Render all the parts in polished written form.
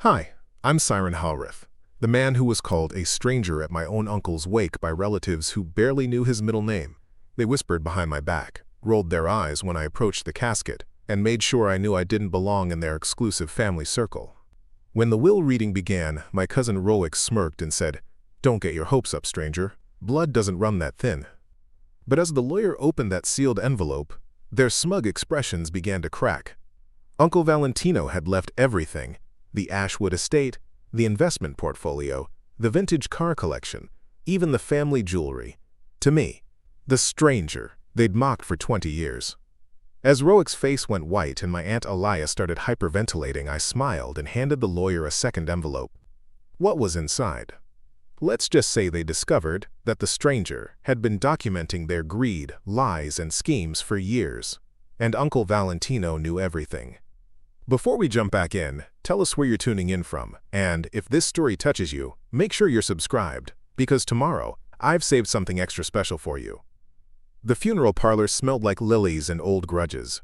Hi, I'm Cyran Halreth, the man who was called a stranger at my own uncle's wake by relatives who barely knew his middle name. They whispered behind my back, rolled their eyes when I approached the casket, and made sure I knew I didn't belong in their exclusive family circle. When the will reading began, my cousin Rowick smirked and said, "Don't get your hopes up, stranger. Blood doesn't run that thin." But as the lawyer opened that sealed envelope, their smug expressions began to crack. Uncle Valentino had left everything: the Ashwood Estate, the investment portfolio, the vintage car collection, even the family jewelry. To me, the stranger they'd mocked for 20 years. As Rowick's face went white and my Aunt Alliah started hyperventilating, I smiled and handed the lawyer a second envelope. What was inside? Let's just say they discovered that the stranger had been documenting their greed, lies, and schemes for years, and Uncle Valentino knew everything. Before we jump back in, tell us where you're tuning in from, and if this story touches you, make sure you're subscribed, because tomorrow, I've saved something extra special for you. The funeral parlor smelled like lilies and old grudges.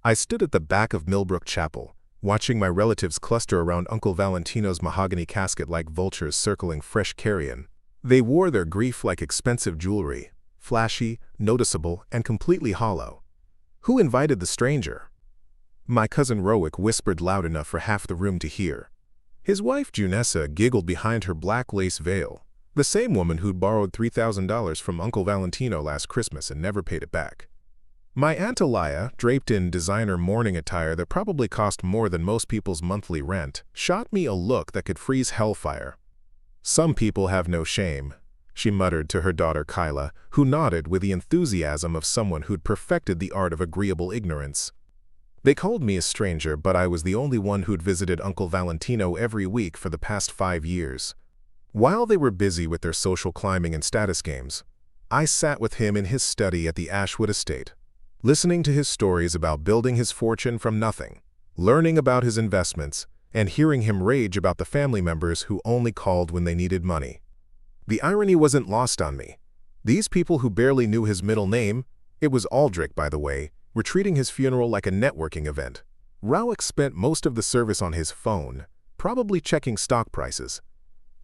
I stood at the back of Millbrook Chapel, watching my relatives cluster around Uncle Valentino's mahogany casket like vultures circling fresh carrion. They wore their grief like expensive jewelry, flashy, noticeable, and completely hollow. Who invited the stranger? My cousin Rowick whispered loud enough for half the room to hear. His wife Junessa giggled behind her black lace veil, the same woman who'd borrowed $3,000 from Uncle Valentino last Christmas and never paid it back. My Aunt Alliah, draped in designer mourning attire that probably cost more than most people's monthly rent, shot me a look that could freeze hellfire. "Some people have no shame," she muttered to her daughter Kyla, who nodded with the enthusiasm of someone who'd perfected the art of agreeable ignorance. They called me a stranger, but I was the only one who'd visited Uncle Valentino every week for the past 5 years. While they were busy with their social climbing and status games, I sat with him in his study at the Ashwood Estate, listening to his stories about building his fortune from nothing, learning about his investments, and hearing him rage about the family members who only called when they needed money. The irony wasn't lost on me. These people who barely knew his middle name, it was Aldrich, by the way, were treating his funeral like a networking event. Rowick spent most of the service on his phone, probably checking stock prices.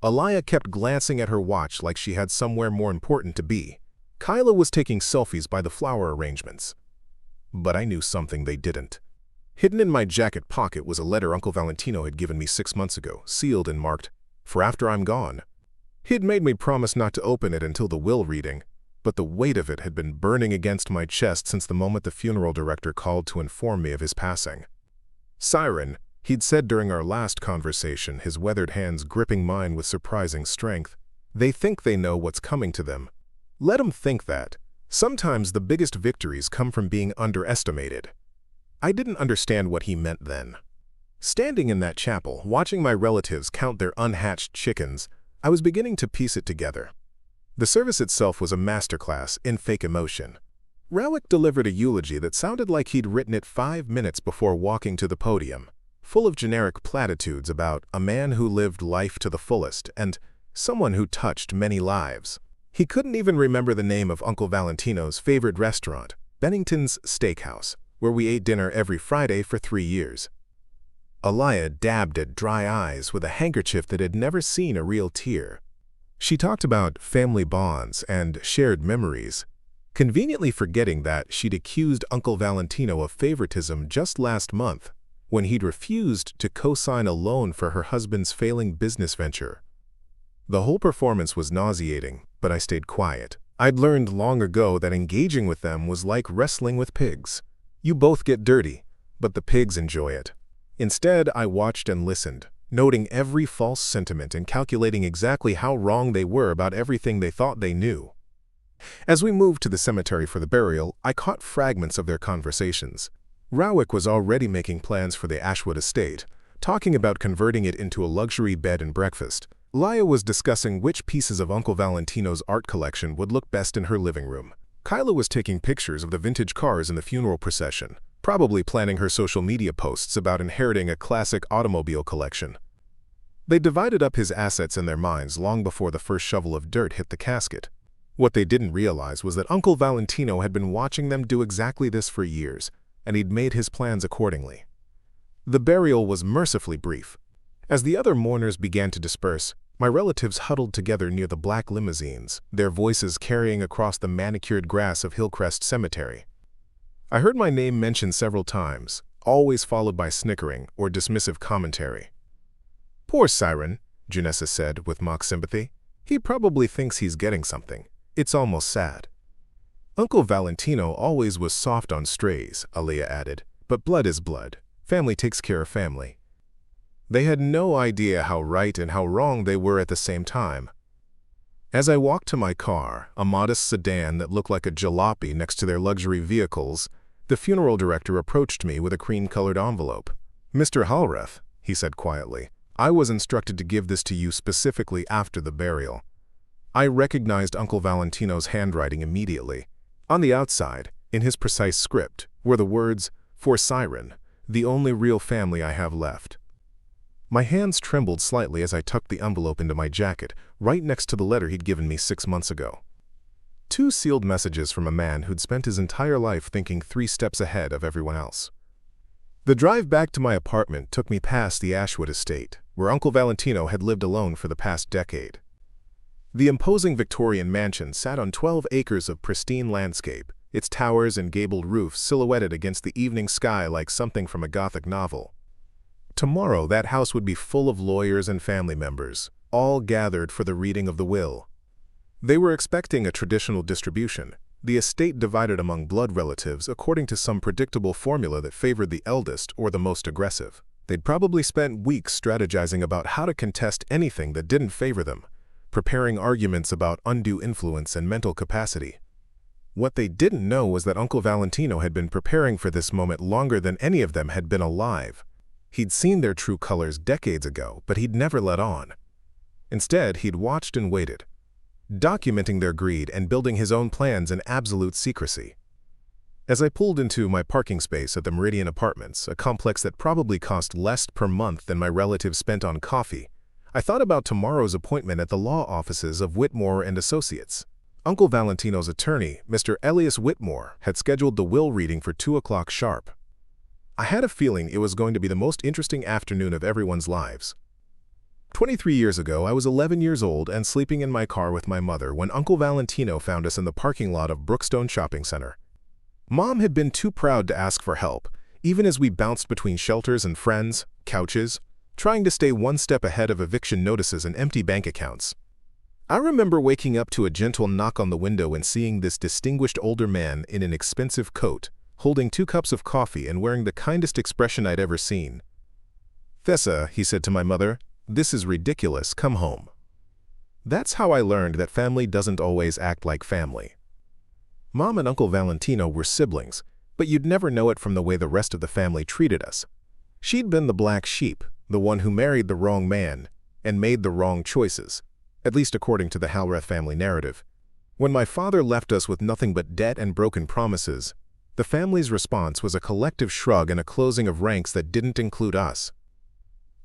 Alliah kept glancing at her watch like she had somewhere more important to be. Kyla was taking selfies by the flower arrangements. But I knew something they didn't. Hidden in my jacket pocket was a letter Uncle Valentino had given me 6 months ago, sealed and marked, "For after I'm gone." He'd made me promise not to open it until the will reading, but the weight of it had been burning against my chest since the moment the funeral director called to inform me of his passing. "Cyran," he'd said during our last conversation, his weathered hands gripping mine with surprising strength, "they think they know what's coming to them. Let them think that. Sometimes the biggest victories come from being underestimated." I didn't understand what he meant then. Standing in that chapel, watching my relatives count their unhatched chickens, I was beginning to piece it together. The service itself was a masterclass in fake emotion. Rowick delivered a eulogy that sounded like he'd written it 5 minutes before walking to the podium, full of generic platitudes about a man who lived life to the fullest and someone who touched many lives. He couldn't even remember the name of Uncle Valentino's favorite restaurant, Bennington's Steakhouse, where we ate dinner every Friday for 3 years. Alliah dabbed at dry eyes with a handkerchief that had never seen a real tear. She talked about family bonds and shared memories, conveniently forgetting that she'd accused Uncle Valentino of favoritism just last month when he'd refused to co-sign a loan for her husband's failing business venture. The whole performance was nauseating, but I stayed quiet. I'd learned long ago that engaging with them was like wrestling with pigs. You both get dirty, but the pigs enjoy it. Instead, I watched and listened, noting every false sentiment and calculating exactly how wrong they were about everything they thought they knew. As we moved to the cemetery for the burial, I caught fragments of their conversations. Rowick was already making plans for the Ashwood Estate, talking about converting it into a luxury bed and breakfast. Alliah was discussing which pieces of Uncle Valentino's art collection would look best in her living room. Kyla was taking pictures of the vintage cars in the funeral procession, probably planning her social media posts about inheriting a classic automobile collection. They divided up his assets in their minds long before the first shovel of dirt hit the casket. What they didn't realize was that Uncle Valentino had been watching them do exactly this for years, and he'd made his plans accordingly. The burial was mercifully brief. As the other mourners began to disperse, my relatives huddled together near the black limousines, their voices carrying across the manicured grass of Hillcrest Cemetery. I heard my name mentioned several times, always followed by snickering or dismissive commentary. "Poor Cyran," Janessa said with mock sympathy. "He probably thinks he's getting something. It's almost sad." "Uncle Valentino always was soft on strays," Alliah added. "But blood is blood. Family takes care of family." They had no idea how right and how wrong they were at the same time. As I walked to my car, a modest sedan that looked like a jalopy next to their luxury vehicles, the funeral director approached me with a cream-colored envelope. "Mr. Halreth," he said quietly, "I was instructed to give this to you specifically after the burial." I recognized Uncle Valentino's handwriting immediately. On the outside, in his precise script, were the words, "For Cyran, the only real family I have left." My hands trembled slightly as I tucked the envelope into my jacket, right next to the letter he'd given me 6 months ago. 2 sealed messages from a man who'd spent his entire life thinking 3 steps ahead of everyone else. The drive back to my apartment took me past the Ashwood Estate, where Uncle Valentino had lived alone for the past decade. The imposing Victorian mansion sat on 12 acres of pristine landscape, its towers and gabled roofs silhouetted against the evening sky like something from a Gothic novel. Tomorrow that house would be full of lawyers and family members, all gathered for the reading of the will. They were expecting a traditional distribution, the estate divided among blood relatives according to some predictable formula that favored the eldest or the most aggressive. They'd probably spent weeks strategizing about how to contest anything that didn't favor them, preparing arguments about undue influence and mental capacity. What they didn't know was that Uncle Valentino had been preparing for this moment longer than any of them had been alive. He'd seen their true colors decades ago, but he'd never let on. Instead, he'd watched and waited, documenting their greed and building his own plans in absolute secrecy. As I pulled into my parking space at the Meridian Apartments, a complex that probably cost less per month than my relatives spent on coffee, I thought about tomorrow's appointment at the law offices of Whitmore and Associates. Uncle Valentino's attorney, Mr. Elias Whitmore, had scheduled the will reading for 2 o'clock sharp. I had a feeling it was going to be the most interesting afternoon of everyone's lives. 23 years ago, I was 11 years old and sleeping in my car with my mother when Uncle Valentino found us in the parking lot of Brookstone Shopping Center. Mom had been too proud to ask for help, even as we bounced between shelters and friends, couches, trying to stay one step ahead of eviction notices and empty bank accounts. I remember waking up to a gentle knock on the window and seeing this distinguished older man in an expensive coat, holding 2 cups of coffee and wearing the kindest expression I'd ever seen. "Thessa," he said to my mother, "this is ridiculous, come home." That's how I learned that family doesn't always act like family. Mom and Uncle Valentino were siblings, but you'd never know it from the way the rest of the family treated us. She'd been the black sheep, the one who married the wrong man and made the wrong choices, at least according to the Halreth family narrative. When my father left us with nothing but debt and broken promises, the family's response was a collective shrug and a closing of ranks that didn't include us.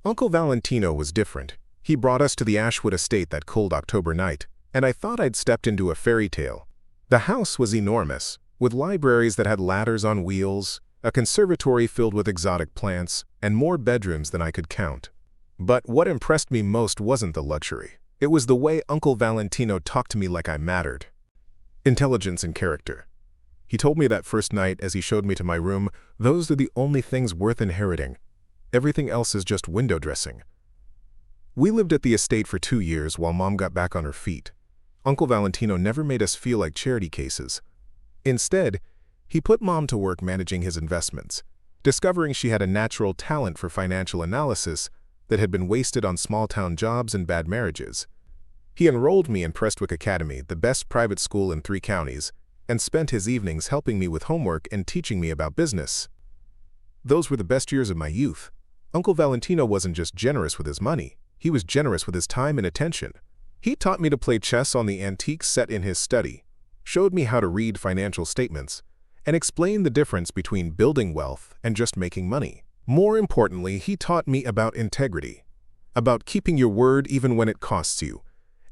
Uncle Valentino was different. He brought us to the Ashwood Estate that cold October night, and I thought I'd stepped into a fairy tale. The house was enormous, with libraries that had ladders on wheels, a conservatory filled with exotic plants, and more bedrooms than I could count. But what impressed me most wasn't the luxury. It was the way Uncle Valentino talked to me like I mattered. Intelligence and character. He told me that first night as he showed me to my room, those are the only things worth inheriting. Everything else is just window dressing. We lived at the estate for 2 years while Mom got back on her feet. Uncle Valentino never made us feel like charity cases. Instead, he put Mom to work managing his investments, discovering she had a natural talent for financial analysis that had been wasted on small-town jobs and bad marriages. He enrolled me in Prestwick Academy, the best private school in 3 counties, and spent his evenings helping me with homework and teaching me about business. Those were the best years of my youth. Uncle Valentino wasn't just generous with his money, he was generous with his time and attention. He taught me to play chess on the antique set in his study, showed me how to read financial statements, and explained the difference between building wealth and just making money. More importantly, he taught me about integrity, about keeping your word even when it costs you,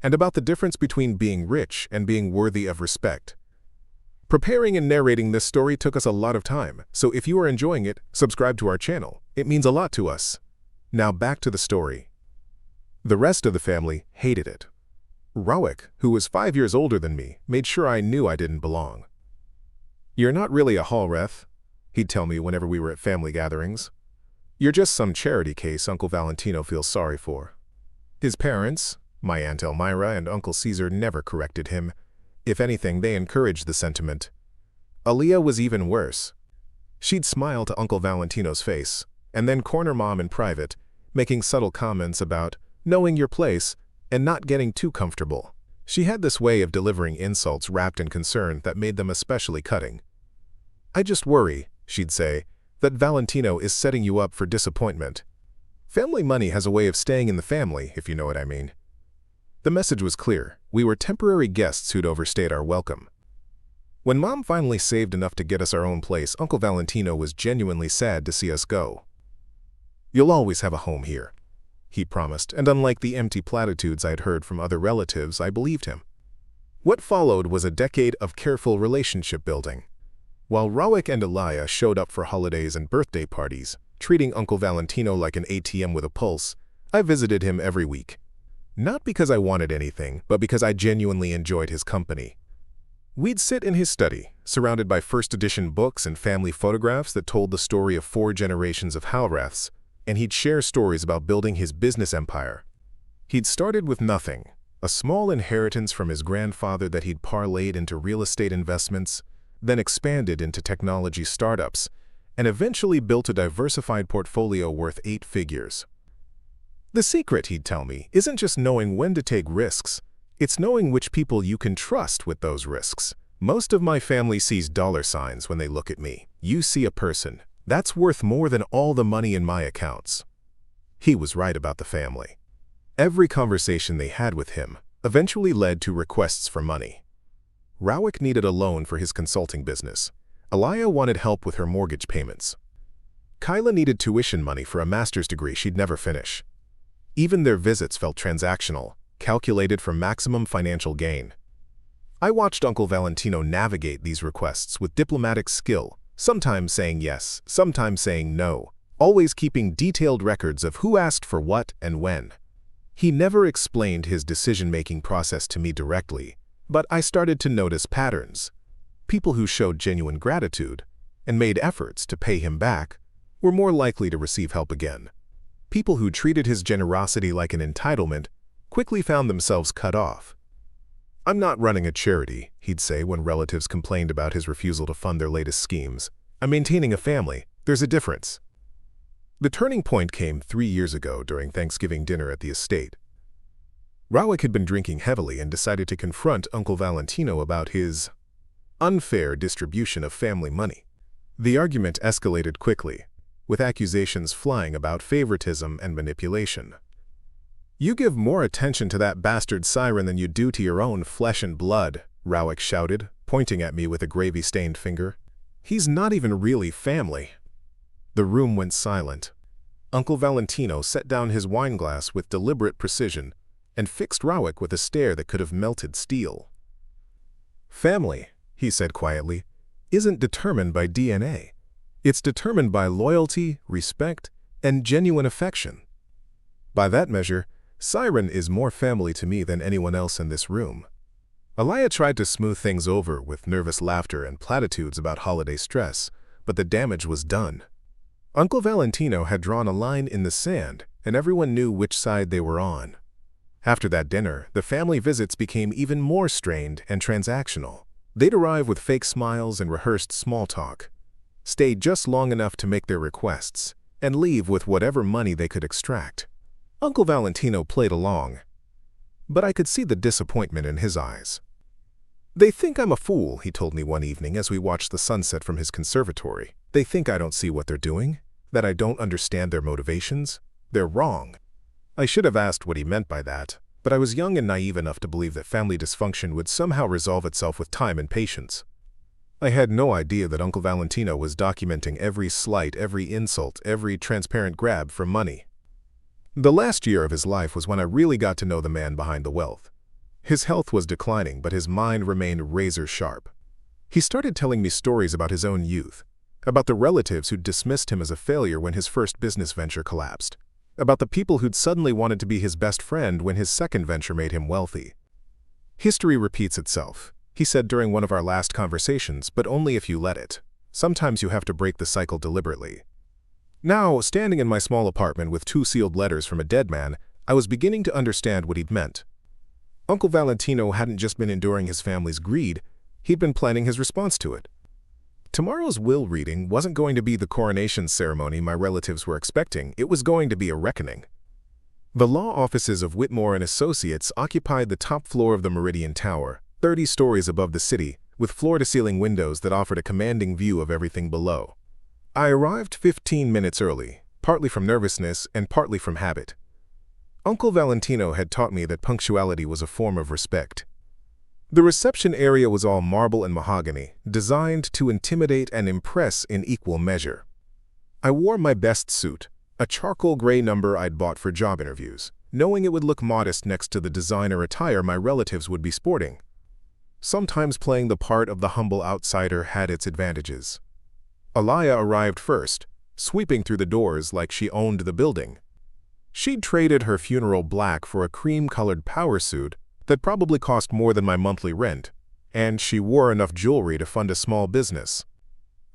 and about the difference between being rich and being worthy of respect. Preparing and narrating this story took us a lot of time, so if you are enjoying it, subscribe to our channel. It means a lot to us. Now back to the story. The rest of the family hated it. Rowick, who was 5 years older than me, made sure I knew I didn't belong. "You're not really a Halreth," he'd tell me whenever we were at family gatherings. "You're just some charity case Uncle Valentino feels sorry for." His parents, my Aunt Elmira and Uncle Caesar, never corrected him. If anything, they encouraged the sentiment. Alliah was even worse. She'd smile to Uncle Valentino's face, and then corner Mom in private, making subtle comments about knowing your place and not getting too comfortable. She had this way of delivering insults wrapped in concern that made them especially cutting. "I just worry," she'd say, "that Valentino is setting you up for disappointment. Family money has a way of staying in the family, if you know what I mean." The message was clear. We were temporary guests who'd overstayed our welcome. When Mom finally saved enough to get us our own place, Uncle Valentino was genuinely sad to see us go. "You'll always have a home here," he promised, and unlike the empty platitudes I'd heard from other relatives, I believed him. What followed was a decade of careful relationship building. While Rowick and Alliah showed up for holidays and birthday parties, treating Uncle Valentino like an ATM with a pulse, I visited him every week. Not because I wanted anything, but because I genuinely enjoyed his company. We'd sit in his study, surrounded by first-edition books and family photographs that told the story of 4 generations of Halreths, and he'd share stories about building his business empire. He'd started with nothing, a small inheritance from his grandfather that he'd parlayed into real estate investments, then expanded into technology startups, and eventually built a diversified portfolio worth 8 figures. The secret, he'd tell me, isn't just knowing when to take risks. It's knowing which people you can trust with those risks. Most of my family sees dollar signs when they look at me. You see a person. That's worth more than all the money in my accounts. He was right about the family. Every conversation they had with him eventually led to requests for money. Rowick needed a loan for his consulting business. Alliah wanted help with her mortgage payments. Kyla needed tuition money for a master's degree she'd never finish. Even their visits felt transactional, calculated for maximum financial gain. I watched Uncle Valentino navigate these requests with diplomatic skill, sometimes saying yes, sometimes saying no, always keeping detailed records of who asked for what and when. He never explained his decision-making process to me directly, but I started to notice patterns. People who showed genuine gratitude and made efforts to pay him back were more likely to receive help again. People who treated his generosity like an entitlement quickly found themselves cut off. "I'm not running a charity," he'd say when relatives complained about his refusal to fund their latest schemes. "I'm maintaining a family. There's a difference." The turning point came 3 years ago during Thanksgiving dinner at the estate. Rowick had been drinking heavily and decided to confront Uncle Valentino about his unfair distribution of family money. The argument escalated quickly, with accusations flying about favoritism and manipulation. "You give more attention to that bastard Cyran than you do to your own flesh and blood," Rowick shouted, pointing at me with a gravy-stained finger. "He's not even really family." The room went silent. Uncle Valentino set down his wineglass with deliberate precision and fixed Rowick with a stare that could have melted steel. "Family," he said quietly, "isn't determined by DNA. It's determined by loyalty, respect, and genuine affection. By that measure, Cyran is more family to me than anyone else in this room." Alliah tried to smooth things over with nervous laughter and platitudes about holiday stress, but the damage was done. Uncle Valentino had drawn a line in the sand, and everyone knew which side they were on. After that dinner, the family visits became even more strained and transactional. They'd arrive with fake smiles and rehearsed small talk, stay just long enough to make their requests, and leave with whatever money they could extract. Uncle Valentino played along, but I could see the disappointment in his eyes. "They think I'm a fool," he told me one evening as we watched the sunset from his conservatory. "They think I don't see what they're doing, that I don't understand their motivations. They're wrong." I should have asked what he meant by that, but I was young and naive enough to believe that family dysfunction would somehow resolve itself with time and patience. I had no idea that Uncle Valentino was documenting every slight, every insult, every transparent grab for money. The last year of his life was when I really got to know the man behind the wealth. His health was declining, but his mind remained razor-sharp. He started telling me stories about his own youth, about the relatives who dismissed him as a failure when his first business venture collapsed. about the people who'd suddenly wanted to be his best friend when his second venture made him wealthy. "History repeats itself," he said during one of our last conversations, "but only if you let it. Sometimes you have to break the cycle deliberately." Now, standing in my small apartment with 2 sealed letters from a dead man, I was beginning to understand what he'd meant. Uncle Valentino hadn't just been enduring his family's greed, he'd been planning his response to it. Tomorrow's will reading wasn't going to be the coronation ceremony my relatives were expecting, it was going to be a reckoning. The law offices of Whitmore and Associates occupied the top floor of the Meridian Tower, 30 stories above the city, with floor-to-ceiling windows that offered a commanding view of everything below. I arrived 15 minutes early, partly from nervousness and partly from habit. Uncle Valentino had taught me that punctuality was a form of respect. The reception area was all marble and mahogany, designed to intimidate and impress in equal measure. I wore my best suit, a charcoal gray number I'd bought for job interviews, knowing it would look modest next to the designer attire my relatives would be sporting. Sometimes playing the part of the humble outsider had its advantages. Alliah arrived first, sweeping through the doors like she owned the building. She'd traded her funeral black for a cream-colored power suit that probably cost more than my monthly rent, and she wore enough jewelry to fund a small business.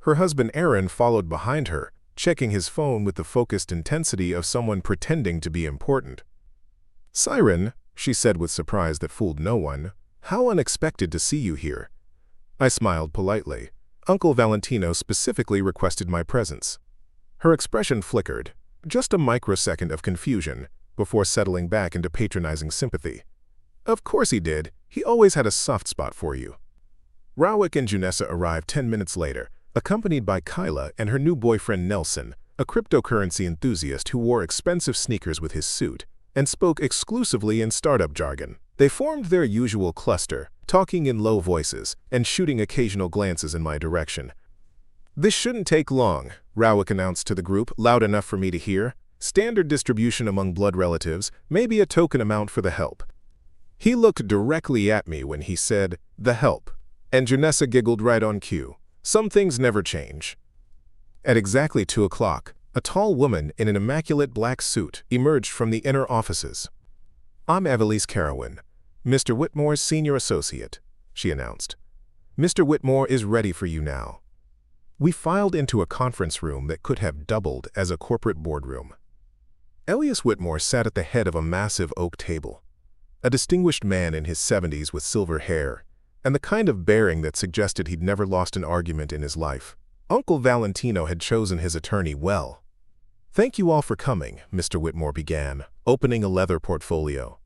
Her husband Aaron followed behind her, checking his phone with the focused intensity of someone pretending to be important. "Cyran," she said with surprise that fooled no one, "how unexpected to see you here." I smiled politely. Uncle Valentino specifically requested my presence. Her expression flickered, just a microsecond of confusion, before settling back into patronizing sympathy. "Of course he did. He always had a soft spot for you." Rowick and Junessa arrived 10 minutes later, accompanied by Kyla and her new boyfriend Nelson, a cryptocurrency enthusiast who wore expensive sneakers with his suit and spoke exclusively in startup jargon. They formed their usual cluster, talking in low voices and shooting occasional glances in my direction. "This shouldn't take long," Rowick announced to the group, loud enough for me to hear. "Standard distribution among blood relatives, maybe a token amount for the help." He looked directly at me when he said, "the help," and Junessa giggled right on cue. Some things never change. At exactly 2 o'clock, a tall woman in an immaculate black suit emerged from the inner offices. "I'm Evelise Carowin, Mr. Whitmore's senior associate," she announced. "Mr. Whitmore is ready for you now." We filed into a conference room that could have doubled as a corporate boardroom. Elias Whitmore sat at the head of a massive oak table, a distinguished man in his 70s with silver hair, and the kind of bearing that suggested he'd never lost an argument in his life. Uncle Valentino had chosen his attorney well. "Thank you all for coming," Mr. Whitmore began, opening a leather portfolio.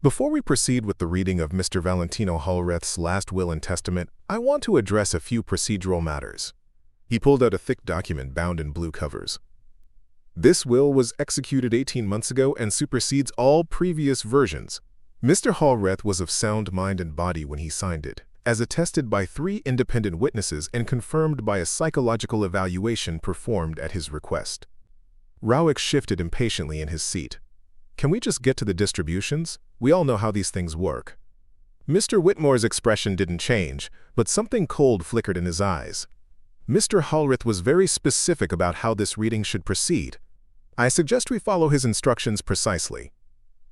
"Before we proceed with the reading of Mr. Valentino Halreth's last will and testament, I want to address a few procedural matters." He pulled out a thick document bound in blue covers. "This will was executed 18 months ago and supersedes all previous versions. Mr. Halreth was of sound mind and body when he signed it, as attested by 3 independent witnesses and confirmed by a psychological evaluation performed at his request." Rowick shifted impatiently in his seat. "Can we just get to the distributions? We all know how these things work." Mr. Whitmore's expression didn't change, but something cold flickered in his eyes. "Mr. Halreth was very specific about how this reading should proceed. I suggest we follow his instructions precisely."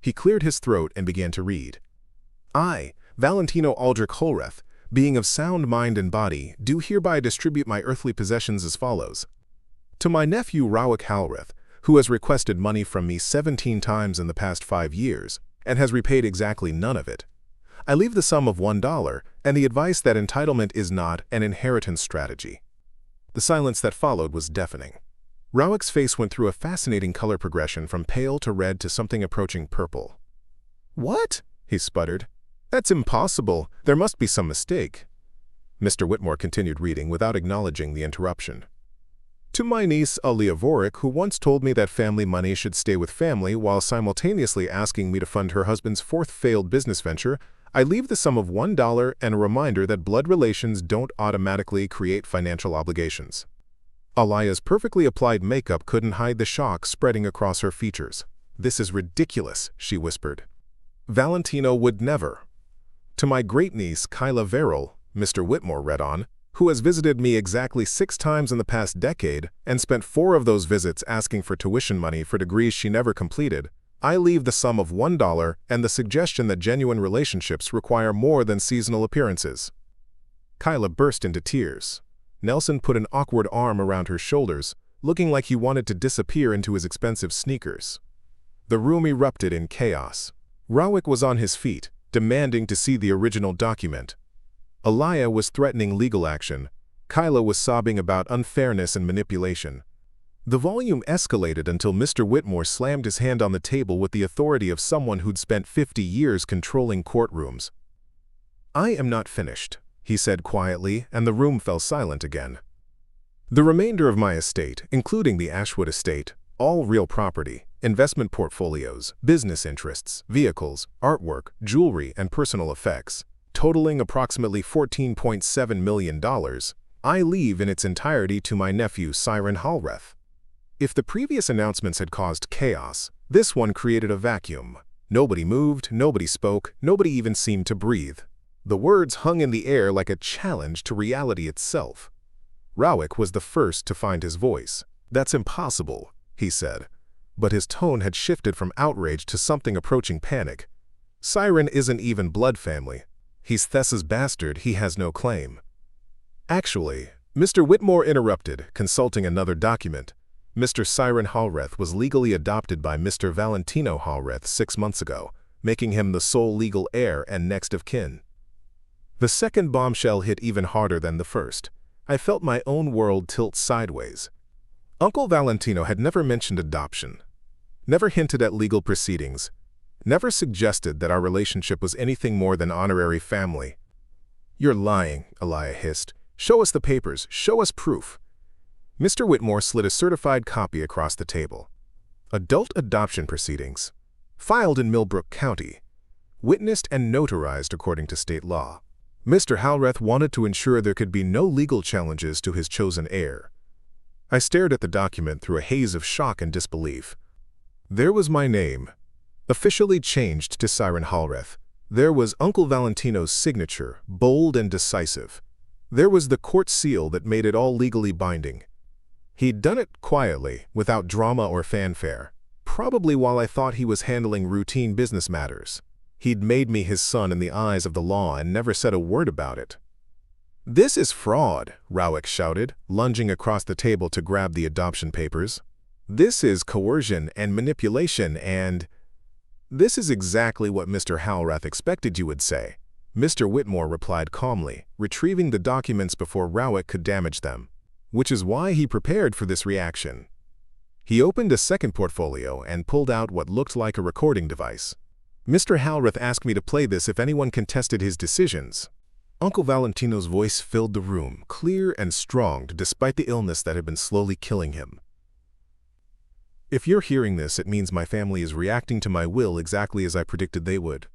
He cleared his throat and began to read. "I, Valentino Aldrich Halreth, being of sound mind and body, do hereby distribute my earthly possessions as follows. To my nephew Rowick Halreth, who has requested money from me 17 times in the past 5 years, and has repaid exactly none of it, I leave the sum of $1 and the advice that entitlement is not an inheritance strategy." The silence that followed was deafening. Rowick's face went through a fascinating color progression from pale to red to something approaching purple. "What?" he sputtered. "That's impossible. There must be some mistake." Mr. Whitmore continued reading without acknowledging the interruption. "To my niece Alliah, who once told me that family money should stay with family while simultaneously asking me to fund her husband's 4th failed business venture, I leave the sum of $1 and a reminder that blood relations don't automatically create financial obligations." Alliah's perfectly applied makeup couldn't hide the shock spreading across her features. "This is ridiculous," she whispered. "Valentino would never." "To my great-niece Kyla Verrill," Mr. Whitmore read on, who has visited me exactly 6 times in the past decade and spent 4 of those visits asking for tuition money for degrees she never completed, I leave the sum of $1 and the suggestion that genuine relationships require more than seasonal appearances." Kyla burst into tears. Nelson put an awkward arm around her shoulders, looking like he wanted to disappear into his expensive sneakers. The room erupted in chaos. Rowick was on his feet, demanding to see the original document. Alliah was threatening legal action. Kyla was sobbing about unfairness and manipulation. The volume escalated until Mr. Whitmore slammed his hand on the table with the authority of someone who'd spent 50 years controlling courtrooms. "I am not finished," he said quietly, and the room fell silent again. "The remainder of my estate, including the Ashwood Estate, all real property, investment portfolios, business interests, vehicles, artwork, jewelry, and personal effects, totaling approximately $14.7 million, I leave in its entirety to my nephew Cyran Halreth." If the previous announcements had caused chaos, this one created a vacuum. Nobody moved, nobody spoke, nobody even seemed to breathe. The words hung in the air like a challenge to reality itself. Rowick was the first to find his voice. "That's impossible," he said, but his tone had shifted from outrage to something approaching panic. "Cyran isn't even blood family. He's Thessa's bastard, he has no claim." "Actually," Mr. Whitmore interrupted, consulting another document. "Mr. Cyran Halreth was legally adopted by Mr. Valentino Halreth 6 months ago, making him the sole legal heir and next of kin." The second bombshell hit even harder than the first. I felt my own world tilt sideways. Uncle Valentino had never mentioned adoption, never hinted at legal proceedings, never suggested that our relationship was anything more than honorary family. "You're lying," Alliah hissed. "Show us the papers. Show us proof." Mr. Whitmore slid a certified copy across the table. "Adult adoption proceedings. Filed in Millbrook County. Witnessed and notarized according to state law. Mr. Halreth wanted to ensure there could be no legal challenges to his chosen heir." I stared at the document through a haze of shock and disbelief. There was my name, officially changed to Cyran Halreth. There was Uncle Valentino's signature, bold and decisive. There was the court seal that made it all legally binding. He'd done it quietly, without drama or fanfare, probably while I thought he was handling routine business matters. He'd made me his son in the eyes of the law and never said a word about it. "This is fraud," Rowick shouted, lunging across the table to grab the adoption papers. "This is coercion and manipulation and—" "This is exactly what Mr. Halreth expected you would say," Mr. Whitmore replied calmly, retrieving the documents before Rowick could damage them. "Which is why he prepared for this reaction." He opened a second portfolio and pulled out what looked like a recording device. "Mr. Halreth asked me to play this if anyone contested his decisions." Uncle Valentino's voice filled the room, clear and strong despite the illness that had been slowly killing him. "If you're hearing this, it means my family is reacting to my will exactly as I predicted they would.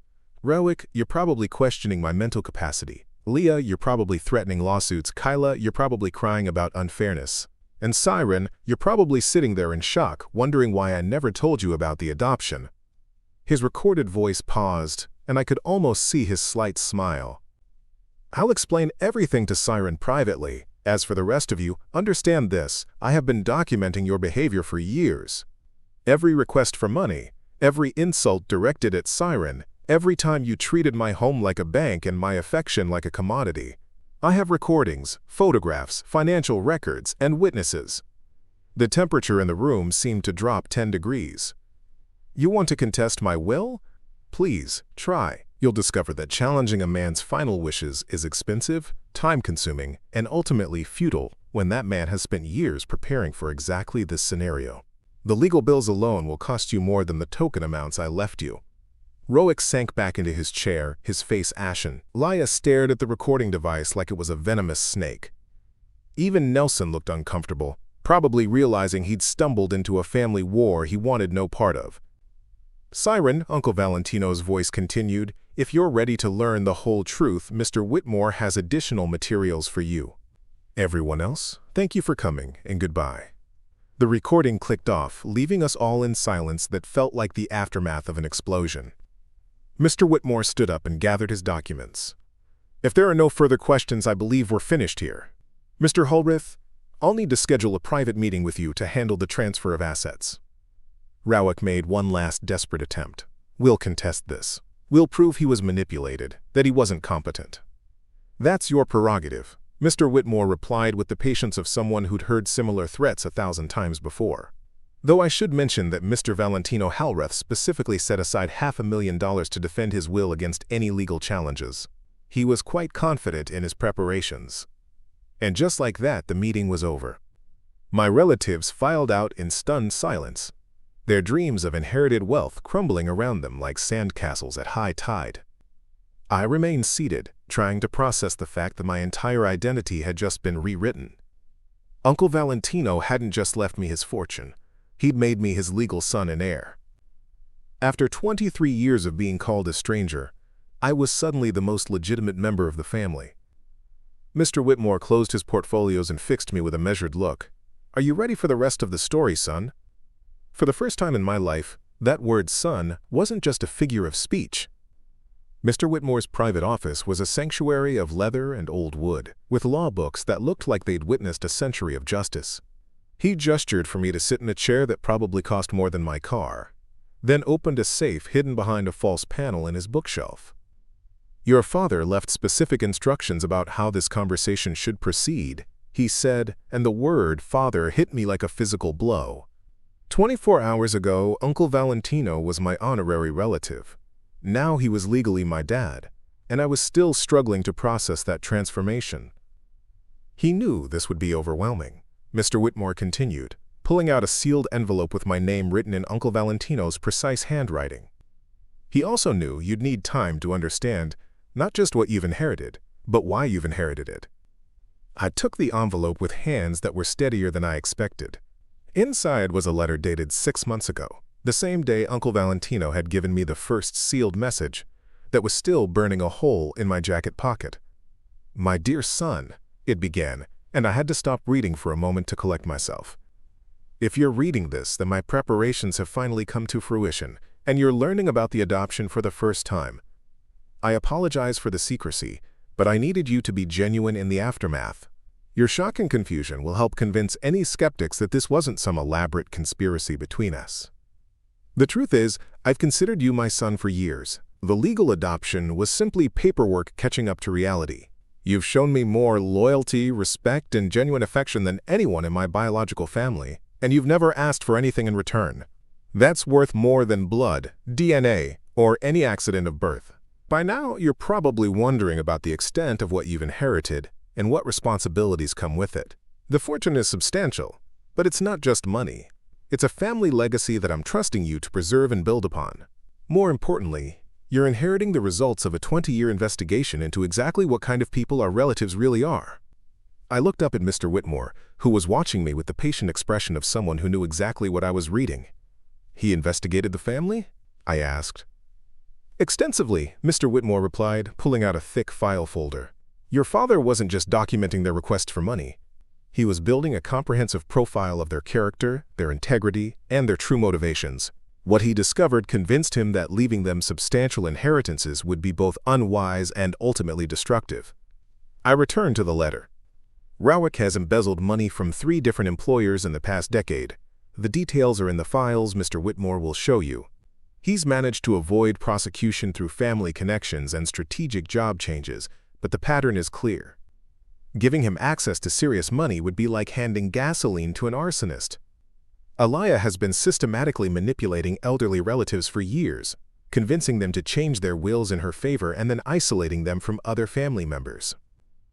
Rowick, you're probably questioning my mental capacity. Alliah, you're probably threatening lawsuits. Kyla, you're probably crying about unfairness. And Cyran, you're probably sitting there in shock, wondering why I never told you about the adoption." His recorded voice paused, and I could almost see his slight smile. "I'll explain everything to Cyran privately. As for the rest of you, understand this: I have been documenting your behavior for years. Every request for money, every insult directed at Cyran, every time you treated my home like a bank and my affection like a commodity. I have recordings, photographs, financial records, and witnesses." The temperature in the room seemed to drop 10 degrees. "You want to contest my will? Please, try. You'll discover that challenging a man's final wishes is expensive, time-consuming, and ultimately futile when that man has spent years preparing for exactly this scenario. The legal bills alone will cost you more than the token amounts I left you." Rowick sank back into his chair, his face ashen. Alliah stared at the recording device like it was a venomous snake. Even Nelson looked uncomfortable, probably realizing he'd stumbled into a family war he wanted no part of. "Cyran," Uncle Valentino's voice continued, "if you're ready to learn the whole truth, Mr. Whitmore has additional materials for you. Everyone else, thank you for coming, and goodbye." The recording clicked off, leaving us all in silence that felt like the aftermath of an explosion. Mr. Whitmore stood up and gathered his documents. "If there are no further questions, I believe we're finished here." Mr. Halreth, I'll need to schedule a private meeting with you to handle the transfer of assets. Rowick made one last desperate attempt. We'll contest this. We'll prove he was manipulated, that he wasn't competent. That's your prerogative, Mr. Whitmore replied with the patience of someone who'd heard similar threats 1,000 times before. Though I should mention that Mr. Valentino Halreth specifically set aside $500,000 to defend his will against any legal challenges. He was quite confident in his preparations. And just like that, the meeting was over. My relatives filed out in stunned silence, their dreams of inherited wealth crumbling around them like sandcastles at high tide. I remained seated, trying to process the fact that my entire identity had just been rewritten. Uncle Valentino hadn't just left me his fortune. He'd made me his legal son and heir. After 23 years of being called a stranger, I was suddenly the most legitimate member of the family. Mr. Whitmore closed his portfolios and fixed me with a measured look. Are you ready for the rest of the story, son? For the first time in my life, that word son wasn't just a figure of speech. Mr. Whitmore's private office was a sanctuary of leather and old wood, with law books that looked like they'd witnessed a century of justice. He gestured for me to sit in a chair that probably cost more than my car, then opened a safe hidden behind a false panel in his bookshelf. Your father left specific instructions about how this conversation should proceed, he said, and the word father hit me like a physical blow. 24 hours ago, Uncle Valentino was my honorary relative. Now he was legally my dad, and I was still struggling to process that transformation. He knew this would be overwhelming, Mr. Whitmore continued, pulling out a sealed envelope with my name written in Uncle Valentino's precise handwriting. He also knew you'd need time to understand not just what you've inherited, but why you've inherited it. I took the envelope with hands that were steadier than I expected. Inside was a letter dated 6 months ago, the same day Uncle Valentino had given me the first sealed message that was still burning a hole in my jacket pocket. My dear son, it began, and I had to stop reading for a moment to collect myself. If you're reading this, then my preparations have finally come to fruition, and you're learning about the adoption for the first time. I apologize for the secrecy, but I needed you to be genuine in the aftermath. Your shock and confusion will help convince any skeptics that this wasn't some elaborate conspiracy between us. The truth is, I've considered you my son for years. The legal adoption was simply paperwork catching up to reality. You've shown me more loyalty, respect, and genuine affection than anyone in my biological family, and you've never asked for anything in return. That's worth more than blood, DNA, or any accident of birth. By now, you're probably wondering about the extent of what you've inherited and what responsibilities come with it. The fortune is substantial, but it's not just money. It's a family legacy that I'm trusting you to preserve and build upon. More importantly, you're inheriting the results of a 20-year investigation into exactly what kind of people our relatives really are. I looked up at Mr. Whitmore, who was watching me with the patient expression of someone who knew exactly what I was reading. He investigated the family? I asked. Extensively, Mr. Whitmore replied, pulling out a thick file folder. Your father wasn't just documenting their request for money. He was building a comprehensive profile of their character, their integrity, and their true motivations. What he discovered convinced him that leaving them substantial inheritances would be both unwise and ultimately destructive. I returned to the letter. Rowick has embezzled money from 3 different employers in the past decade. The details are in the files Mr. Whitmore will show you. He's managed to avoid prosecution through family connections and strategic job changes, but the pattern is clear. Giving him access to serious money would be like handing gasoline to an arsonist. Alliah has been systematically manipulating elderly relatives for years, convincing them to change their wills in her favor and then isolating them from other family members.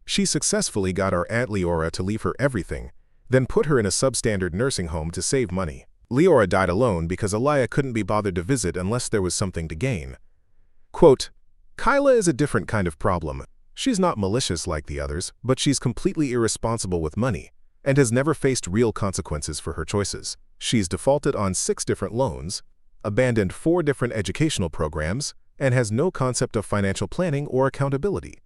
She successfully got our Aunt Leora to leave her everything, then put her in a substandard nursing home to save money. Leora died alone because Alliah couldn't be bothered to visit unless there was something to gain. Quote, Kyla is a different kind of problem. She's not malicious like the others, but she's completely irresponsible with money and has never faced real consequences for her choices. She's defaulted on 6 different loans, abandoned 4 different educational programs, and has no concept of financial planning or accountability.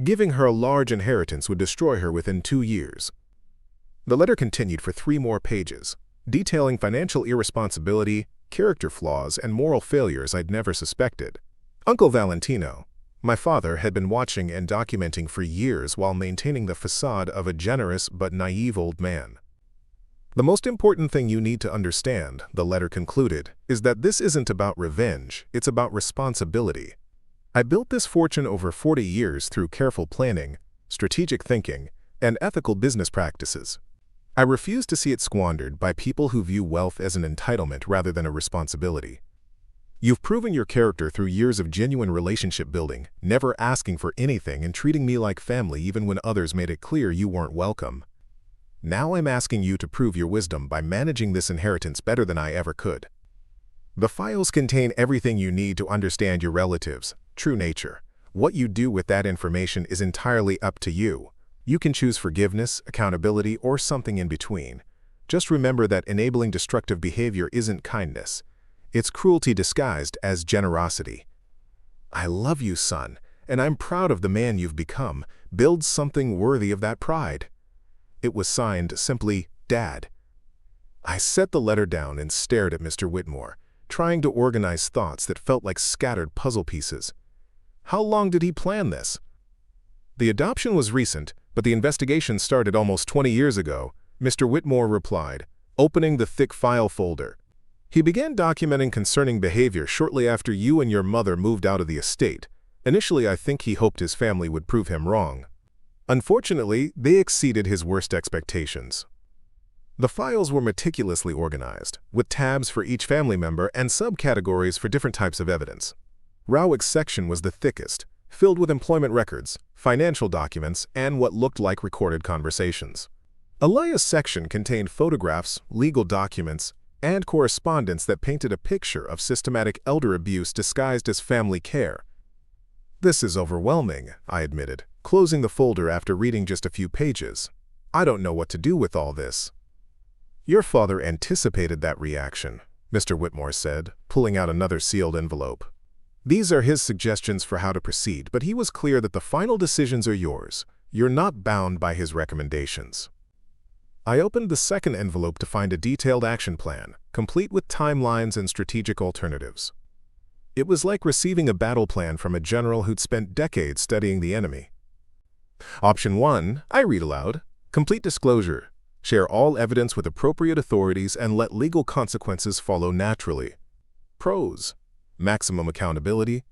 Giving her a large inheritance would destroy her within 2 years. The letter continued for 3 more pages, detailing financial irresponsibility, character flaws, and moral failures I'd never suspected. Uncle Valentino, My father had been watching and documenting for years while maintaining the facade of a generous but naive old man. The most important thing you need to understand, the letter concluded, is that this isn't about revenge, it's about responsibility. I built this fortune over 40 years through careful planning, strategic thinking, and ethical business practices. I refuse to see it squandered by people who view wealth as an entitlement rather than a responsibility. You've proven your character through years of genuine relationship building, never asking for anything and treating me like family even when others made it clear you weren't welcome. Now I'm asking you to prove your wisdom by managing this inheritance better than I ever could. The files contain everything you need to understand your relatives' true nature. What you do with that information is entirely up to you. You can choose forgiveness, accountability, or something in between. Just remember that enabling destructive behavior isn't kindness. It's cruelty disguised as generosity. I love you, son, and I'm proud of the man you've become. Build something worthy of that pride. It was signed simply, Dad. I set the letter down and stared at Mr. Whitmore, trying to organize thoughts that felt like scattered puzzle pieces. How long did he plan this? The adoption was recent, but the investigation started almost 20 years ago, Mr. Whitmore replied, opening the thick file folder. He began documenting concerning behavior shortly after you and your mother moved out of the estate. Initially, I think he hoped his family would prove him wrong. Unfortunately, they exceeded his worst expectations. The files were meticulously organized, with tabs for each family member and subcategories for different types of evidence. Rowick's section was the thickest, filled with employment records, financial documents, and what looked like recorded conversations. Alliah's section contained photographs, legal documents, and correspondence that painted a picture of systematic elder abuse disguised as family care. This is overwhelming, I admitted, closing the folder after reading just a few pages. I don't know what to do with all this. Your father anticipated that reaction, Mr. Whitmore said, pulling out another sealed envelope. These are his suggestions for how to proceed, but he was clear that the final decisions are yours. You're not bound by his recommendations. I opened the second envelope to find a detailed action plan, complete with timelines and strategic alternatives. It was like receiving a battle plan from a general who'd spent decades studying the enemy. Option 1, I read aloud. Complete disclosure. Share all evidence with appropriate authorities and let legal consequences follow naturally. Pros. Maximum accountability.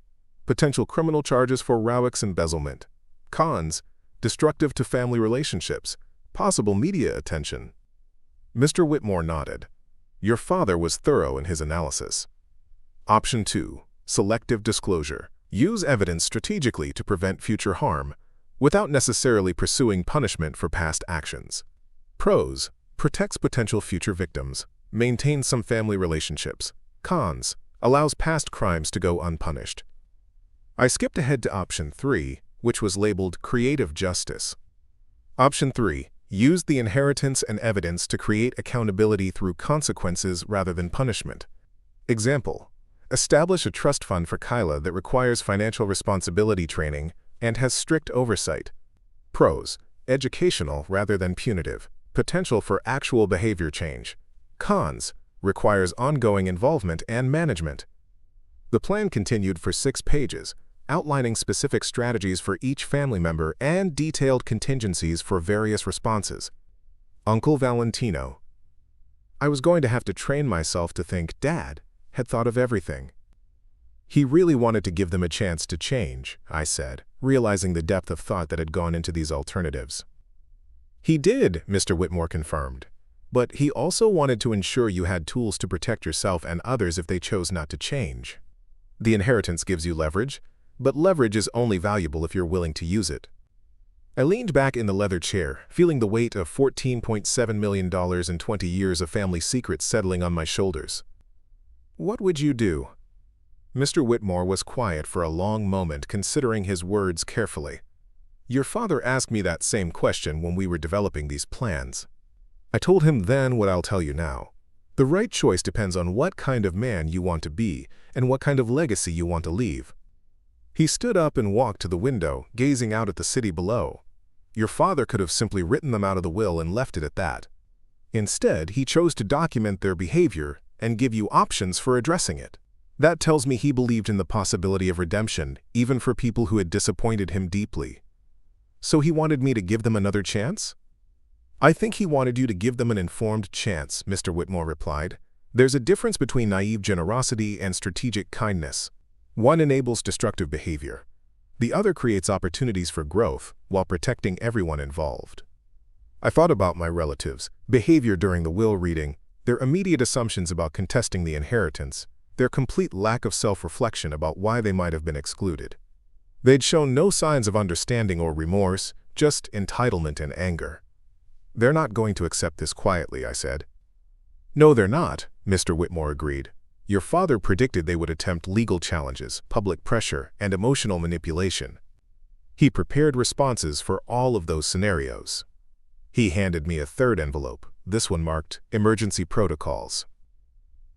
Potential criminal charges for Rowick's embezzlement. Cons. Destructive to family relationships. Possible media attention. Mr. Whitmore nodded. Your father was thorough in his analysis. Option 2. Selective disclosure. Use evidence strategically to prevent future harm, without necessarily pursuing punishment for past actions. Pros. Protects potential future victims. Maintains some family relationships. Cons. Allows past crimes to go unpunished. I skipped ahead to option 3, which was labeled creative justice. Option 3. Use the inheritance and evidence to create accountability through consequences rather than punishment. Example. Establish a trust fund for Kyla that requires financial responsibility training and has strict oversight. Pros. Educational rather than punitive. Potential for actual behavior change. Cons. Requires ongoing involvement and management. The plan continued for 6 pages, outlining specific strategies for each family member and detailed contingencies for various responses. Uncle Valentino. I was going to have to train myself to think Dad had thought of everything. He really wanted to give them a chance to change, I said, realizing the depth of thought that had gone into these alternatives. He did, Mr. Whitmore confirmed. But he also wanted to ensure you had tools to protect yourself and others if they chose not to change. The inheritance gives you leverage, but leverage is only valuable if you're willing to use it. I leaned back in the leather chair, feeling the weight of $14.7 million and 20 years of family secrets settling on my shoulders. What would you do? Mr. Whitmore was quiet for a long moment, considering his words carefully. Your father asked me that same question when we were developing these plans. I told him then what I'll tell you now. The right choice depends on what kind of man you want to be and what kind of legacy you want to leave. He stood up and walked to the window, gazing out at the city below. Your father could have simply written them out of the will and left it at that. Instead, he chose to document their behavior and give you options for addressing it. That tells me he believed in the possibility of redemption, even for people who had disappointed him deeply. So he wanted me to give them another chance? I think he wanted you to give them an informed chance, Mr. Whitmore replied. There's a difference between naive generosity and strategic kindness. One enables destructive behavior. The other creates opportunities for growth while protecting everyone involved. I thought about my relatives' behavior during the will reading, their immediate assumptions about contesting the inheritance, their complete lack of self-reflection about why they might have been excluded. They'd shown no signs of understanding or remorse, just entitlement and anger. They're not going to accept this quietly, I said. No, they're not, Mr. Whitmore agreed. Your father predicted they would attempt legal challenges, public pressure, and emotional manipulation. He prepared responses for all of those scenarios. He handed me a third envelope, this one marked Emergency Protocols.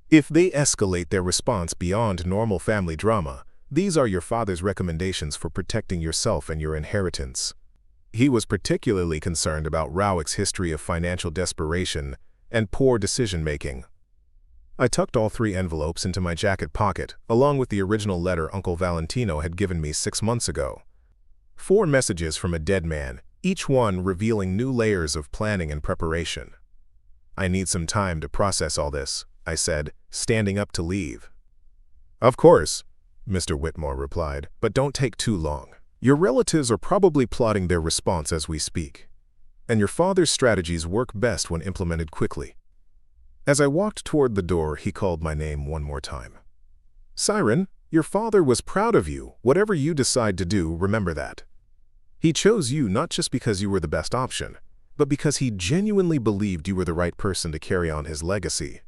If they escalate their response beyond normal family drama, these are your father's recommendations for protecting yourself and your inheritance. He was particularly concerned about Rowick's history of financial desperation and poor decision-making. I tucked all 3 envelopes into my jacket pocket, along with the original letter Uncle Valentino had given me 6 months ago. 4 messages from a dead man, each one revealing new layers of planning and preparation. I need some time to process all this, I said, standing up to leave. Of course, Mr. Whitmore replied, but don't take too long. Your relatives are probably plotting their response as we speak, and your father's strategies work best when implemented quickly. As I walked toward the door, he called my name one more time. Cyran, your father was proud of you. Whatever you decide to do, remember that. He chose you not just because you were the best option, but because he genuinely believed you were the right person to carry on his legacy.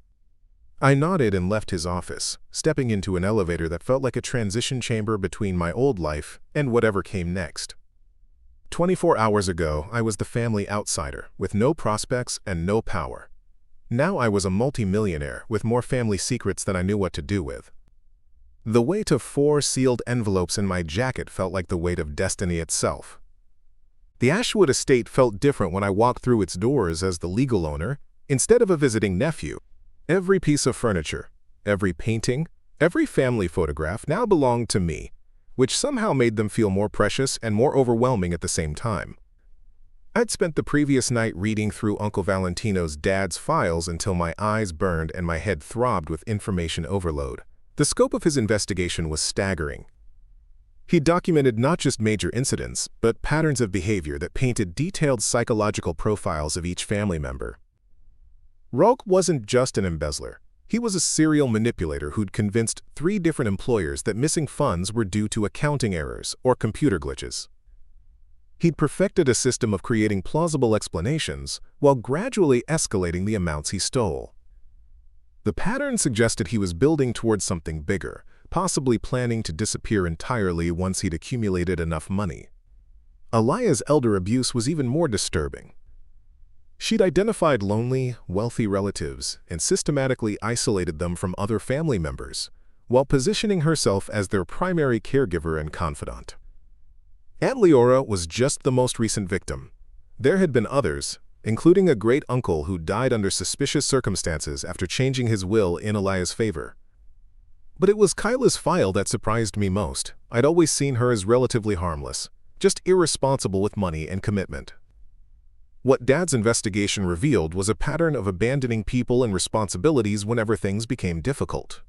I nodded and left his office, stepping into an elevator that felt like a transition chamber between my old life and whatever came next. 24 hours ago, I was the family outsider, with no prospects and no power. Now I was a multi-millionaire with more family secrets than I knew what to do with. The weight of 4 sealed envelopes in my jacket felt like the weight of destiny itself. The Ashwood Estate felt different when I walked through its doors as the legal owner, instead of a visiting nephew. Every piece of furniture, every painting, every family photograph now belonged to me, which somehow made them feel more precious and more overwhelming at the same time. I'd spent the previous night reading through Uncle Valentino's dad's files until my eyes burned and my head throbbed with information overload. The scope of his investigation was staggering. He documented not just major incidents, but patterns of behavior that painted detailed psychological profiles of each family member. Rowick wasn't just an embezzler. He was a serial manipulator who'd convinced 3 different employers that missing funds were due to accounting errors or computer glitches. He'd perfected a system of creating plausible explanations while gradually escalating the amounts he stole. The pattern suggested he was building towards something bigger, possibly planning to disappear entirely once he'd accumulated enough money. Alliah's elder abuse was even more disturbing. She'd identified lonely, wealthy relatives and systematically isolated them from other family members, while positioning herself as their primary caregiver and confidant. Alliah was just the most recent victim. There had been others, including a great-uncle who died under suspicious circumstances after changing his will in Alliah's favor. But it was Kyla's file that surprised me most. I'd always seen her as relatively harmless, just irresponsible with money and commitment. What Dad's investigation revealed was a pattern of abandoning people and responsibilities whenever things became difficult.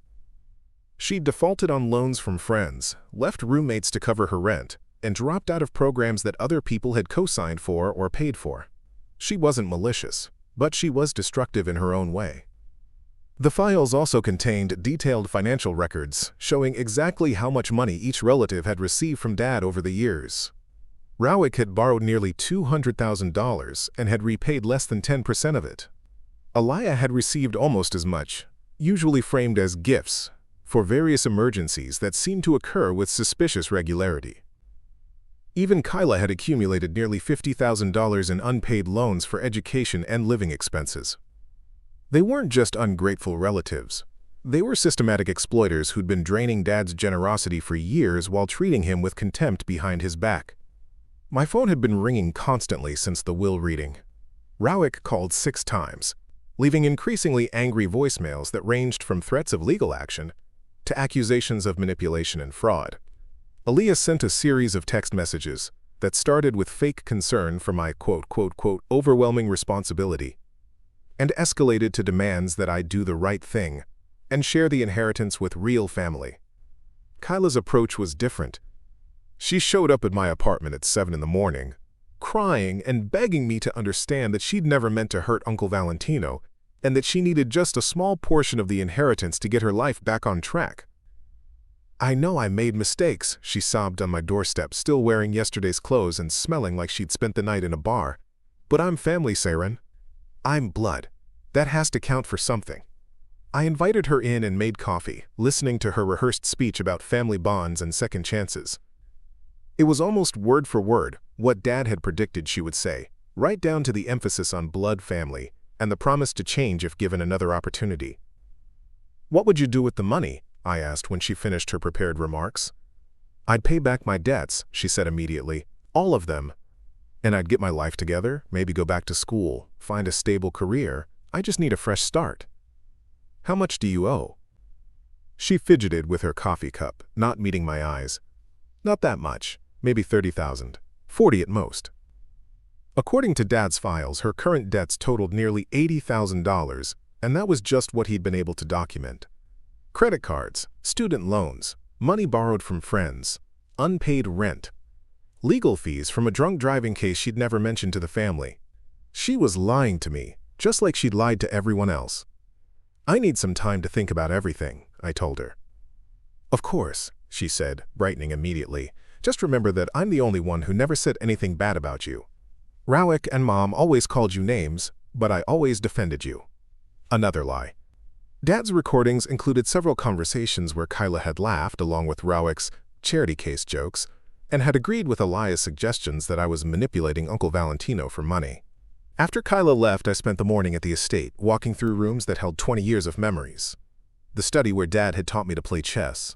She defaulted on loans from friends, left roommates to cover her rent, and dropped out of programs that other people had co-signed for or paid for. She wasn't malicious, but she was destructive in her own way. The files also contained detailed financial records showing exactly how much money each relative had received from Dad over the years. Rowick had borrowed nearly $200,000 and had repaid less than 10% of it. Alliah had received almost as much, usually framed as gifts, for various emergencies that seemed to occur with suspicious regularity. Even Kyla had accumulated nearly $50,000 in unpaid loans for education and living expenses. They weren't just ungrateful relatives. They were systematic exploiters who'd been draining Dad's generosity for years while treating him with contempt behind his back. My phone had been ringing constantly since the will reading. Rowick called 6 times, leaving increasingly angry voicemails that ranged from threats of legal action to accusations of manipulation and fraud. Alliah sent a series of text messages that started with fake concern for my overwhelming responsibility and escalated to demands that I do the right thing and share the inheritance with real family. Kyla's approach was different. She showed up at my apartment at 7 in the morning, crying and begging me to understand that she'd never meant to hurt Uncle Valentino and that she needed just a small portion of the inheritance to get her life back on track. "I know I made mistakes," she sobbed on my doorstep, still wearing yesterday's clothes and smelling like she'd spent the night in a bar. "But I'm family, Cyran. I'm blood. That has to count for something." I invited her in and made coffee, listening to her rehearsed speech about family bonds and second chances. It was almost word for word what Dad had predicted she would say, right down to the emphasis on blood family and the promise to change if given another opportunity. "What would you do with the money?" I asked when she finished her prepared remarks. "I'd pay back my debts," she said immediately, "all of them. And I'd get my life together, maybe go back to school, find a stable career. I just need a fresh start." "How much do you owe?" She fidgeted with her coffee cup, not meeting my eyes. "Not that much, maybe 30,000, 40 at most." According to Dad's files, her current debts totaled nearly $80,000, and that was just what he'd been able to document. Credit cards, student loans, money borrowed from friends, unpaid rent, legal fees from a drunk driving case she'd never mentioned to the family. She was lying to me, just like she'd lied to everyone else. "I need some time to think about everything," I told her. "Of course," she said, brightening immediately. "Just remember that I'm the only one who never said anything bad about you. Rowick and Mom always called you names, but I always defended you." Another lie. Dad's recordings included several conversations where Kyla had laughed along with Rowick's charity case jokes and had agreed with Alliah's suggestions that I was manipulating Uncle Valentino for money. After Kyla left, I spent the morning at the estate, walking through rooms that held 20 years of memories. The study where Dad had taught me to play chess.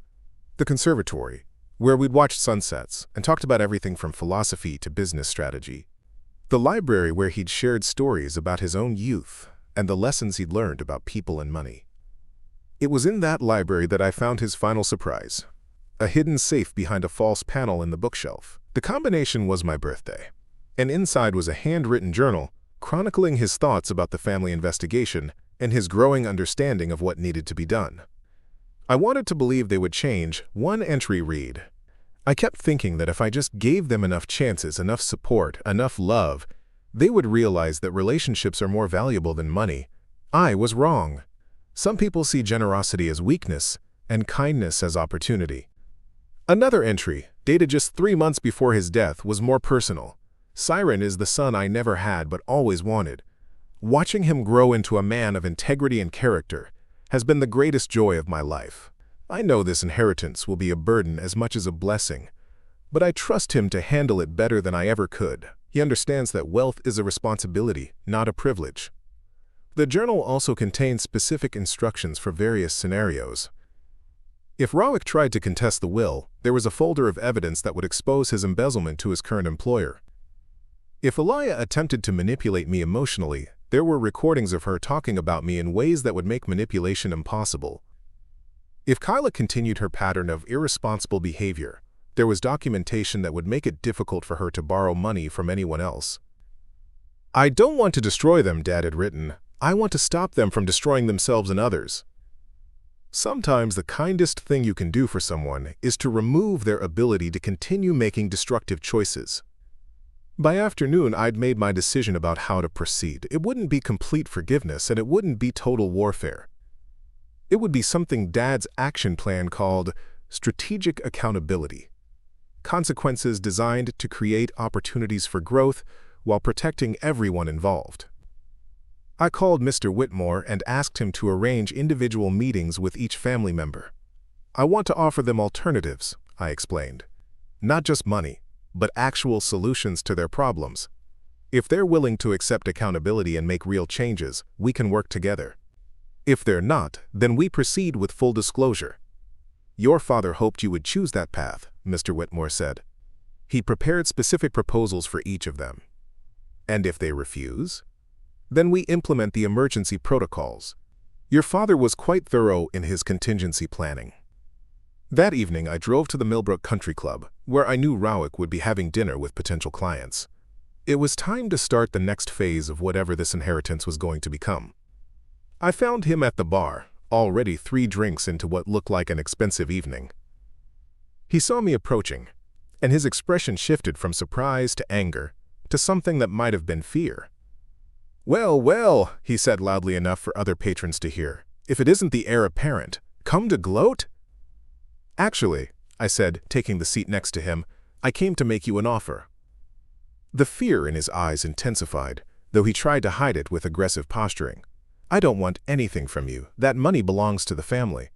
The conservatory, where we'd watched sunsets and talked about everything from philosophy to business strategy. The library where he'd shared stories about his own youth and the lessons he'd learned about people and money. It was in that library that I found his final surprise, a hidden safe behind a false panel in the bookshelf. The combination was my birthday, and inside was a handwritten journal chronicling his thoughts about the family investigation and his growing understanding of what needed to be done. I wanted to believe they would change. One entry read, "I kept thinking that if I just gave them enough chances, enough support, enough love, they would realize that relationships are more valuable than money. I was wrong. Some people see generosity as weakness and kindness as opportunity." Another entry, dated just 3 months before his death, was more personal. "Cyran is the son I never had but always wanted. Watching him grow into a man of integrity and character has been the greatest joy of my life. I know this inheritance will be a burden as much as a blessing, but I trust him to handle it better than I ever could. He understands that wealth is a responsibility, not a privilege." The journal also contained specific instructions for various scenarios. If Rowick tried to contest the will, there was a folder of evidence that would expose his embezzlement to his current employer. If Alliah attempted to manipulate me emotionally, there were recordings of her talking about me in ways that would make manipulation impossible. If Kyla continued her pattern of irresponsible behavior, there was documentation that would make it difficult for her to borrow money from anyone else. "I don't want to destroy them," Dad had written. "I want to stop them from destroying themselves and others." Sometimes the kindest thing you can do for someone is to remove their ability to continue making destructive choices. By afternoon, I'd made my decision about how to proceed. It wouldn't be complete forgiveness, and it wouldn't be total warfare. It would be something Dad's action plan called strategic accountability. Consequences designed to create opportunities for growth while protecting everyone involved. I called Mr. Whitmore and asked him to arrange individual meetings with each family member. "I want to offer them alternatives," I explained. "Not just money, but actual solutions to their problems. If they're willing to accept accountability and make real changes, we can work together. If they're not, then we proceed with full disclosure." "Your father hoped you would choose that path," Mr. Whitmore said. "He prepared specific proposals for each of them. And if they refuse, then we implement the emergency protocols. Your father was quite thorough in his contingency planning." That evening, I drove to the Millbrook Country Club, where I knew Rowick would be having dinner with potential clients. It was time to start the next phase of whatever this inheritance was going to become. I found him at the bar, already 3 drinks into what looked like an expensive evening. He saw me approaching, and his expression shifted from surprise to anger to something that might have been fear. "Well, well," he said loudly enough for other patrons to hear, "if it isn't the heir apparent, come to gloat?" "Actually," I said, taking the seat next to him, "I came to make you an offer." The fear in his eyes intensified, though he tried to hide it with aggressive posturing. "I don't want anything from you. That money belongs to the family."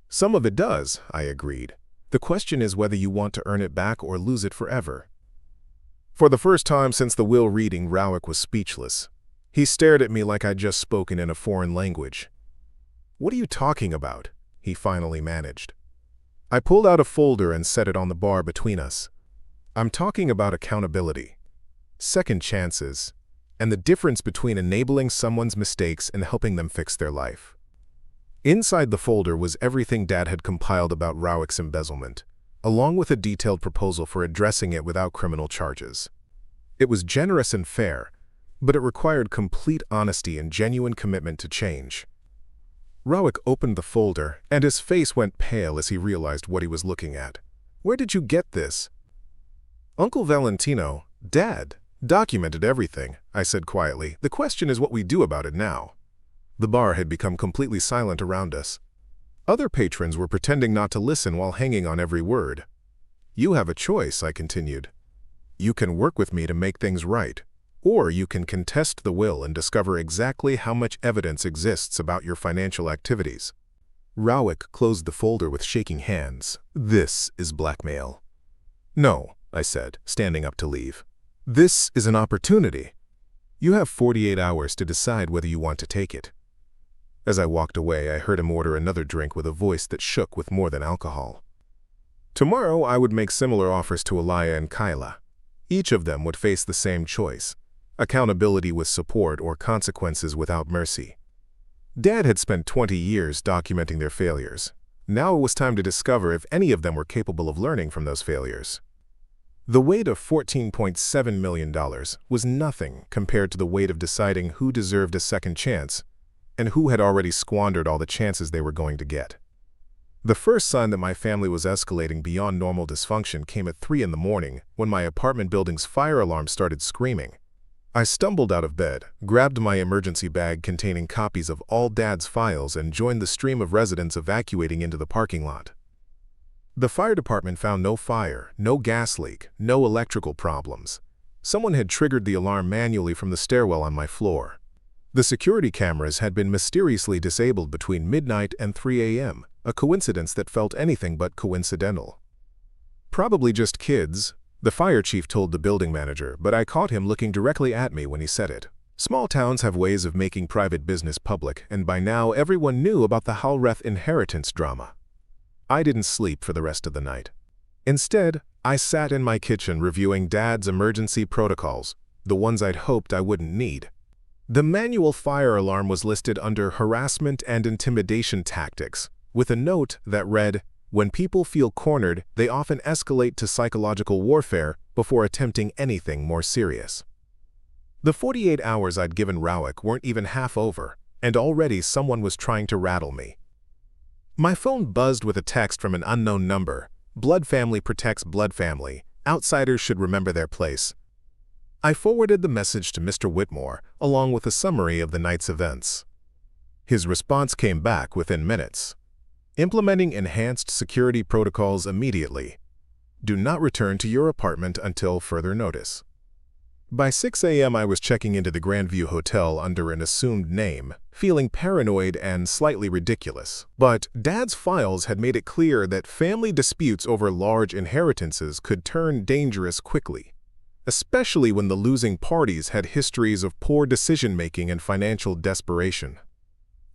"Some of it does," I agreed. "The question is whether you want to earn it back or lose it forever." For the first time since the will reading, Rowick was speechless. He stared at me like I'd just spoken in a foreign language. "What are you talking about?" he finally managed. I pulled out a folder and set it on the bar between us. "I'm talking about accountability, second chances, and the difference between enabling someone's mistakes and helping them fix their life." Inside the folder was everything Dad had compiled about Rowick's embezzlement, along with a detailed proposal for addressing it without criminal charges. It was generous and fair, but it required complete honesty and genuine commitment to change. Rowick opened the folder, and his face went pale as he realized what he was looking at. "Where did you get this?" "Uncle Valentino, Dad, documented everything," I said quietly. "The question is what we do about it now." The bar had become completely silent around us. Other patrons were pretending not to listen while hanging on every word. "You have a choice," I continued. "You can work with me to make things right, or you can contest the will and discover exactly how much evidence exists about your financial activities." Rowick closed the folder with shaking hands. "This is blackmail." "No," I said, standing up to leave. "This is an opportunity. You have 48 hours to decide whether you want to take it." As I walked away, I heard him order another drink with a voice that shook with more than alcohol. Tomorrow, I would make similar offers to Alliah and Kyla. Each of them would face the same choice: accountability with support or consequences without mercy. Dad had spent 20 years documenting their failures. Now it was time to discover if any of them were capable of learning from those failures. The weight of $14.7 million was nothing compared to the weight of deciding who deserved a second chance and who had already squandered all the chances they were going to get. The first sign that my family was escalating beyond normal dysfunction came at 3 in the morning when my apartment building's fire alarm started screaming. I stumbled out of bed, grabbed my emergency bag containing copies of all Dad's files, and joined the stream of residents evacuating into the parking lot. The fire department found no fire, no gas leak, no electrical problems. Someone had triggered the alarm manually from the stairwell on my floor. The security cameras had been mysteriously disabled between midnight and 3 a.m., a coincidence that felt anything but coincidental. "Probably just kids," the fire chief told the building manager, but I caught him looking directly at me when he said it. Small towns have ways of making private business public, and by now everyone knew about the Halreth inheritance drama. I didn't sleep for the rest of the night. Instead, I sat in my kitchen reviewing Dad's emergency protocols, the ones I'd hoped I wouldn't need. The manual fire alarm was listed under harassment and intimidation tactics, with a note that read, "When people feel cornered, they often escalate to psychological warfare before attempting anything more serious." The 48 hours I'd given Rowick weren't even half over, and already someone was trying to rattle me. My phone buzzed with a text from an unknown number. "Blood family protects blood family. Outsiders should remember their place." I forwarded the message to Mr. Whitmore, along with a summary of the night's events. His response came back within minutes. "Implementing enhanced security protocols immediately. Do not return to your apartment until further notice." By 6 a.m. I was checking into the Grandview Hotel under an assumed name, feeling paranoid and slightly ridiculous. But Dad's files had made it clear that family disputes over large inheritances could turn dangerous quickly, especially when the losing parties had histories of poor decision-making and financial desperation.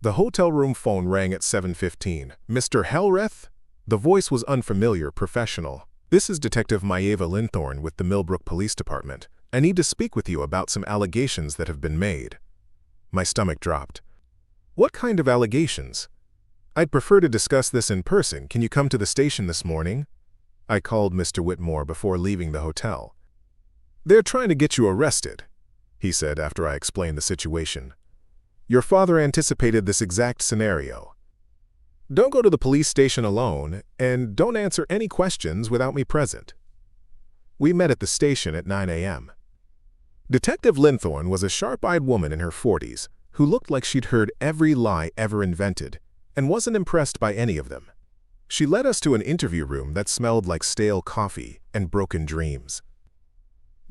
The hotel room phone rang at 7:15. "Mr. Halreth?" The voice was unfamiliar, professional. "This is Detective Maeva Linthorne with the Millbrook Police Department. I need to speak with you about some allegations that have been made." My stomach dropped. "What kind of allegations?" I'd prefer to discuss this in person. Can you come to the station this morning? I called Mr. Whitmore before leaving the hotel. They're trying to get you arrested, he said after I explained the situation. Your father anticipated this exact scenario. Don't go to the police station alone, and don't answer any questions without me present. We met at the station at 9 a.m. Detective Linthorne was a sharp-eyed woman in her 40s who looked like she'd heard every lie ever invented and wasn't impressed by any of them. She led us to an interview room that smelled like stale coffee and broken dreams.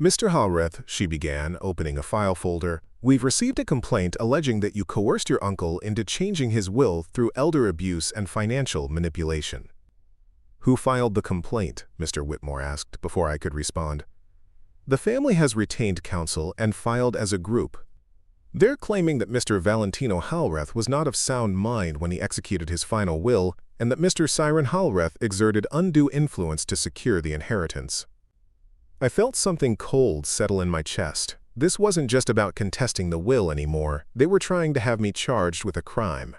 Mr. Halreth, she began, opening a file folder, we've received a complaint alleging that you coerced your uncle into changing his will through elder abuse and financial manipulation. Who filed the complaint? Mr. Whitmore asked before I could respond. The family has retained counsel and filed as a group. They're claiming that Mr. Valentino Halreth was not of sound mind when he executed his final will and that Mr. Cyran Halreth exerted undue influence to secure the inheritance. I felt something cold settle in my chest. This wasn't just about contesting the will anymore. They were trying to have me charged with a crime.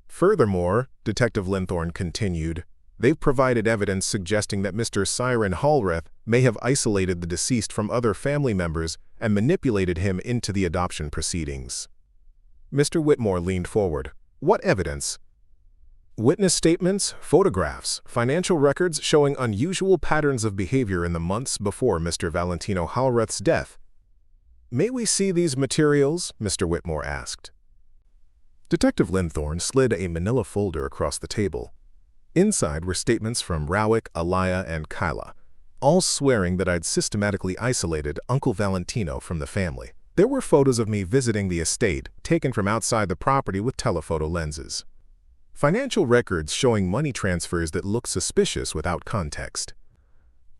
Furthermore, Detective Linthorne continued, they've provided evidence suggesting that Mr. Cyran Halreth may have isolated the deceased from other family members and manipulated him into the adoption proceedings. Mr. Whitmore leaned forward. What evidence? Witness statements, photographs, financial records showing unusual patterns of behavior in the months before Mr. Valentino Halreth's death. May we see these materials? Mr. Whitmore asked. Detective Linthorne slid a manila folder across the table. Inside were statements from Rowick, Alliah, and Kyla, all swearing that I'd systematically isolated Uncle Valentino from the family. There were photos of me visiting the estate, taken from outside the property with telephoto lenses. Financial records showing money transfers that looked suspicious without context.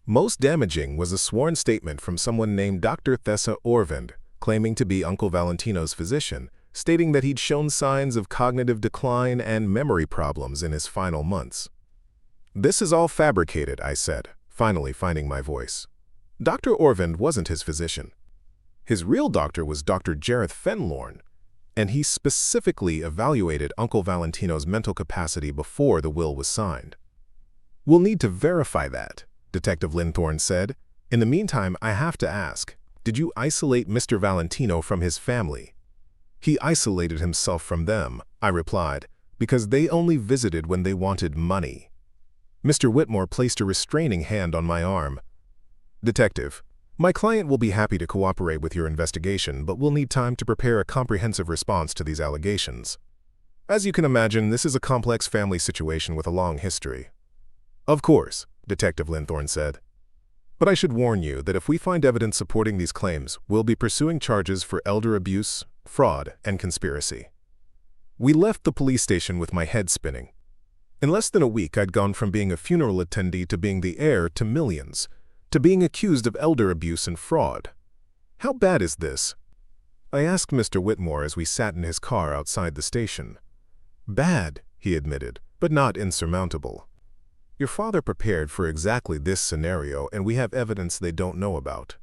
Most damaging was a sworn statement from someone named Dr. Tessa Orvind, claiming to be Uncle Valentino's physician, stating that he'd shown signs of cognitive decline and memory problems in his final months. This is all fabricated, I said, finally finding my voice. Dr. Orvind wasn't his physician. His real doctor was Dr. Jareth Fenlorn, and he specifically evaluated Uncle Valentino's mental capacity before the will was signed. We'll need to verify that, Detective Linthorne said. In the meantime, I have to ask, did you isolate Mr. Valentino from his family? He isolated himself from them, I replied, because they only visited when they wanted money. Mr. Whitmore placed a restraining hand on my arm. Detective, my client will be happy to cooperate with your investigation, but we'll need time to prepare a comprehensive response to these allegations. As you can imagine, this is a complex family situation with a long history. Of course, Detective Linthorne said. But I should warn you that if we find evidence supporting these claims, we'll be pursuing charges for elder abuse, fraud, and conspiracy. We left the police station with my head spinning. In less than a week, I'd gone from being a funeral attendee to being the heir to millions, to being accused of elder abuse and fraud. How bad is this? I asked Mr. Whitmore as we sat in his car outside the station. Bad, he admitted, but not insurmountable. Your father prepared for exactly this scenario, and we have evidence they don't know about.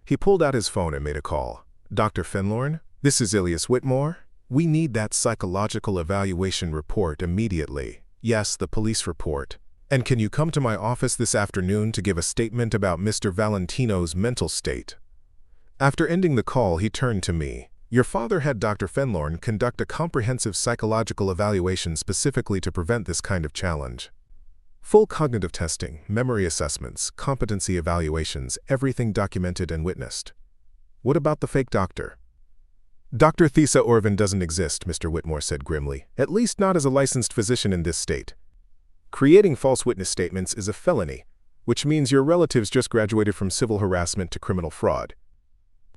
He pulled out his phone and made a call. Dr. Fenlorn, this is Elias Whitmore. We need that psychological evaluation report immediately. Yes, the police report. And can you come to my office this afternoon to give a statement about Mr. Valentino's mental state? After ending the call, he turned to me. Your father had Dr. Fenlorn conduct a comprehensive psychological evaluation specifically to prevent this kind of challenge. Full cognitive testing, memory assessments, competency evaluations, everything documented and witnessed. What about the fake doctor? Dr. Tessa Orvind doesn't exist, Mr. Whitmore said grimly, at least not as a licensed physician in this state. Creating false witness statements is a felony, which means your relatives just graduated from civil harassment to criminal fraud.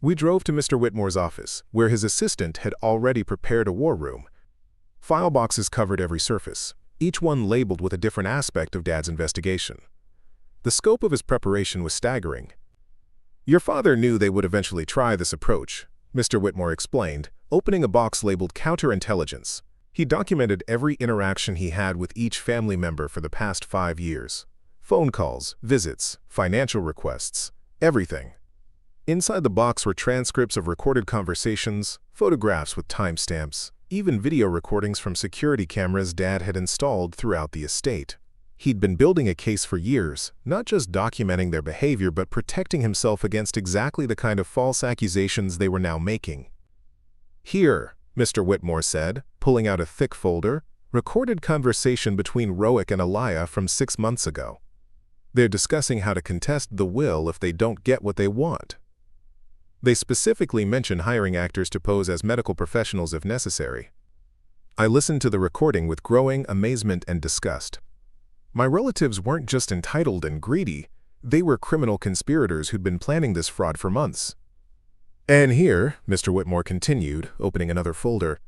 We drove to Mr. Whitmore's office, where his assistant had already prepared a war room. File boxes covered every surface, each one labeled with a different aspect of Dad's investigation. The scope of his preparation was staggering. Your father knew they would eventually try this approach, Mr. Whitmore explained, opening a box labeled counterintelligence. He documented every interaction he had with each family member for the past 5 years. Phone calls, visits, financial requests, everything. Inside the box were transcripts of recorded conversations, photographs with timestamps, even video recordings from security cameras Dad had installed throughout the estate. He'd been building a case for years, not just documenting their behavior but protecting himself against exactly the kind of false accusations they were now making. "Here," Mr. Whitmore said, pulling out a thick folder, recorded conversation between Rowick and Alliah from 6 months ago. They're discussing how to contest the will if they don't get what they want. They specifically mention hiring actors to pose as medical professionals if necessary. I listened to the recording with growing amazement and disgust. My relatives weren't just entitled and greedy, they were criminal conspirators who'd been planning this fraud for months. "And here," Mr. Whitmore continued, opening another folder,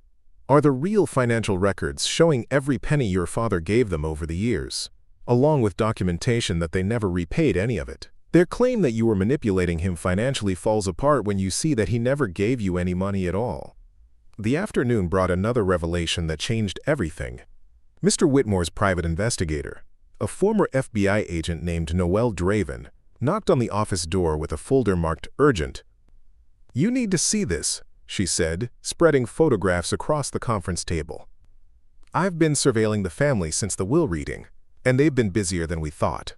"are the real financial records showing every penny your father gave them over the years, along with documentation that they never repaid any of it. Their claim that you were manipulating him financially falls apart when you see that he never gave you any money at all." The afternoon brought another revelation that changed everything. Mr. Whitmore's private investigator, a former FBI agent named Noel Draven, knocked on the office door with a folder marked urgent. "You need to see this," she said, spreading photographs across the conference table. "I've been surveilling the family since the will reading, and they've been busier than we thought."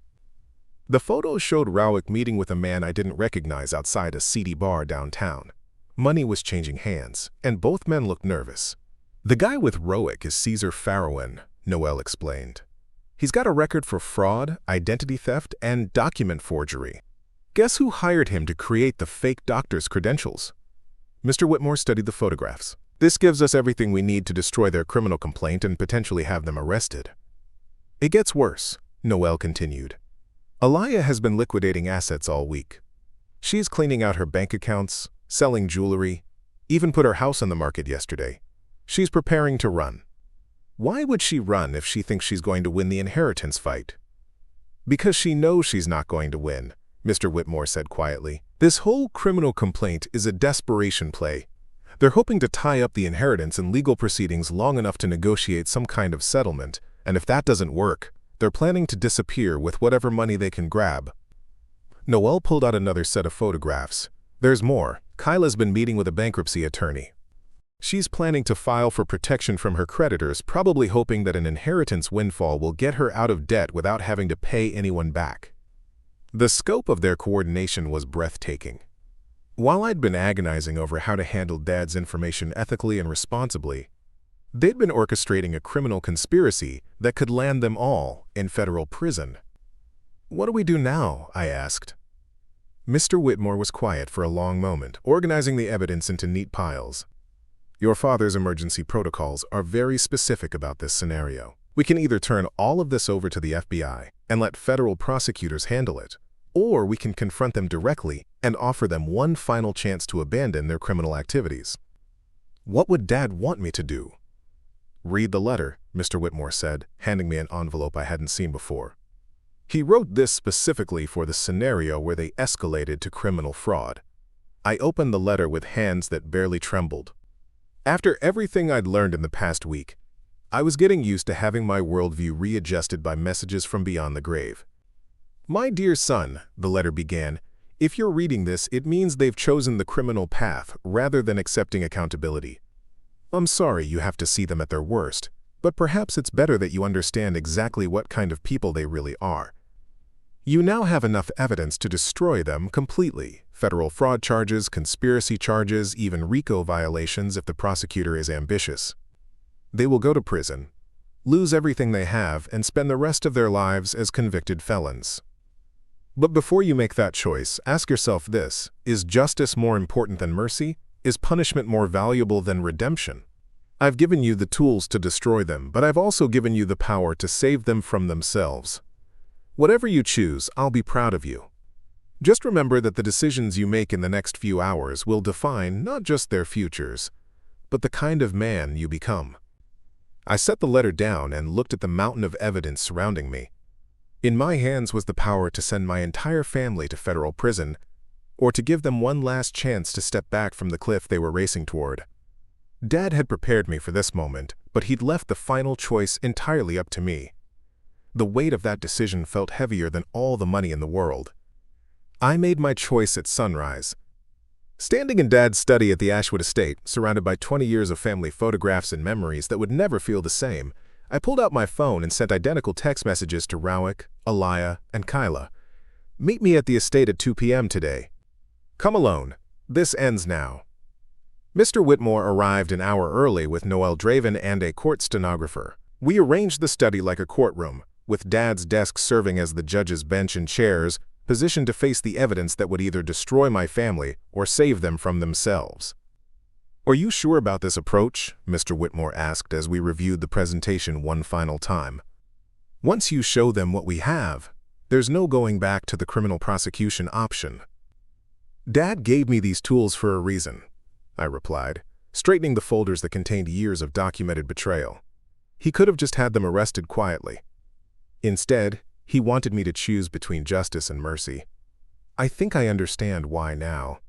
The photos showed Rowick meeting with a man I didn't recognize outside a seedy bar downtown. Money was changing hands, and both men looked nervous. "The guy with Rowick is Caesar Farrowen," Noel explained. "He's got a record for fraud, identity theft, and document forgery. Guess who hired him to create the fake doctor's credentials?" Mr. Whitmore studied the photographs. "This gives us everything we need to destroy their criminal complaint and potentially have them arrested." "It gets worse," Noel continued. "Alliah has been liquidating assets all week. She's cleaning out her bank accounts, selling jewelry, even put her house on the market yesterday. She's preparing to run." "Why would she run if she thinks she's going to win the inheritance fight?" "Because she knows she's not going to win," Mr. Whitmore said quietly. "This whole criminal complaint is a desperation play. They're hoping to tie up the inheritance in legal proceedings long enough to negotiate some kind of settlement, and if that doesn't work, they're planning to disappear with whatever money they can grab." Noel pulled out another set of photographs. "There's more. Kyla's been meeting with a bankruptcy attorney. She's planning to file for protection from her creditors, probably hoping that an inheritance windfall will get her out of debt without having to pay anyone back." The scope of their coordination was breathtaking. While I'd been agonizing over how to handle Dad's information ethically and responsibly, they'd been orchestrating a criminal conspiracy that could land them all in federal prison. "What do we do now?" I asked. Mr. Whitmore was quiet for a long moment, organizing the evidence into neat piles. "Your father's emergency protocols are very specific about this scenario. We can either turn all of this over to the FBI and let federal prosecutors handle it, or we can confront them directly and offer them one final chance to abandon their criminal activities." "What would Dad want me to do?" "Read the letter," Mr. Whitmore said, handing me an envelope I hadn't seen before. "He wrote this specifically for the scenario where they escalated to criminal fraud." I opened the letter with hands that barely trembled. After everything I'd learned in the past week, I was getting used to having my worldview readjusted by messages from beyond the grave. "My dear son," the letter began, "if you're reading this, it means they've chosen the criminal path rather than accepting accountability. I'm sorry you have to see them at their worst, but perhaps it's better that you understand exactly what kind of people they really are. You now have enough evidence to destroy them completely. Federal fraud charges, conspiracy charges, even RICO violations if the prosecutor is ambitious. They will go to prison, lose everything they have, and spend the rest of their lives as convicted felons. But before you make that choice, ask yourself this: is justice more important than mercy? Is punishment more valuable than redemption? I've given you the tools to destroy them, but I've also given you the power to save them from themselves. Whatever you choose, I'll be proud of you. Just remember that the decisions you make in the next few hours will define not just their futures, but the kind of man you become." I set the letter down and looked at the mountain of evidence surrounding me. In my hands was the power to send my entire family to federal prison, or to give them one last chance to step back from the cliff they were racing toward. Dad had prepared me for this moment, but he'd left the final choice entirely up to me. The weight of that decision felt heavier than all the money in the world. I made my choice at sunrise. Standing in Dad's study at the Ashwood Estate, surrounded by 20 years of family photographs and memories that would never feel the same, I pulled out my phone and sent identical text messages to Rowick, Alliah, and Kyla. Meet me at the estate at 2 p.m. today. Come alone. This ends now. Mr. Whitmore arrived an hour early with Noel Draven and a court stenographer. We arranged the study like a courtroom, with Dad's desk serving as the judge's bench and chairs, positioned to face the evidence that would either destroy my family or save them from themselves. "Are you sure about this approach?" Mr. Whitmore asked as we reviewed the presentation one final time. "Once you show them what we have, there's no going back to the criminal prosecution option." "Dad gave me these tools for a reason," I replied, straightening the folders that contained years of documented betrayal. He could have just had them arrested quietly. Instead, he wanted me to choose between justice and mercy. I think I understand why now.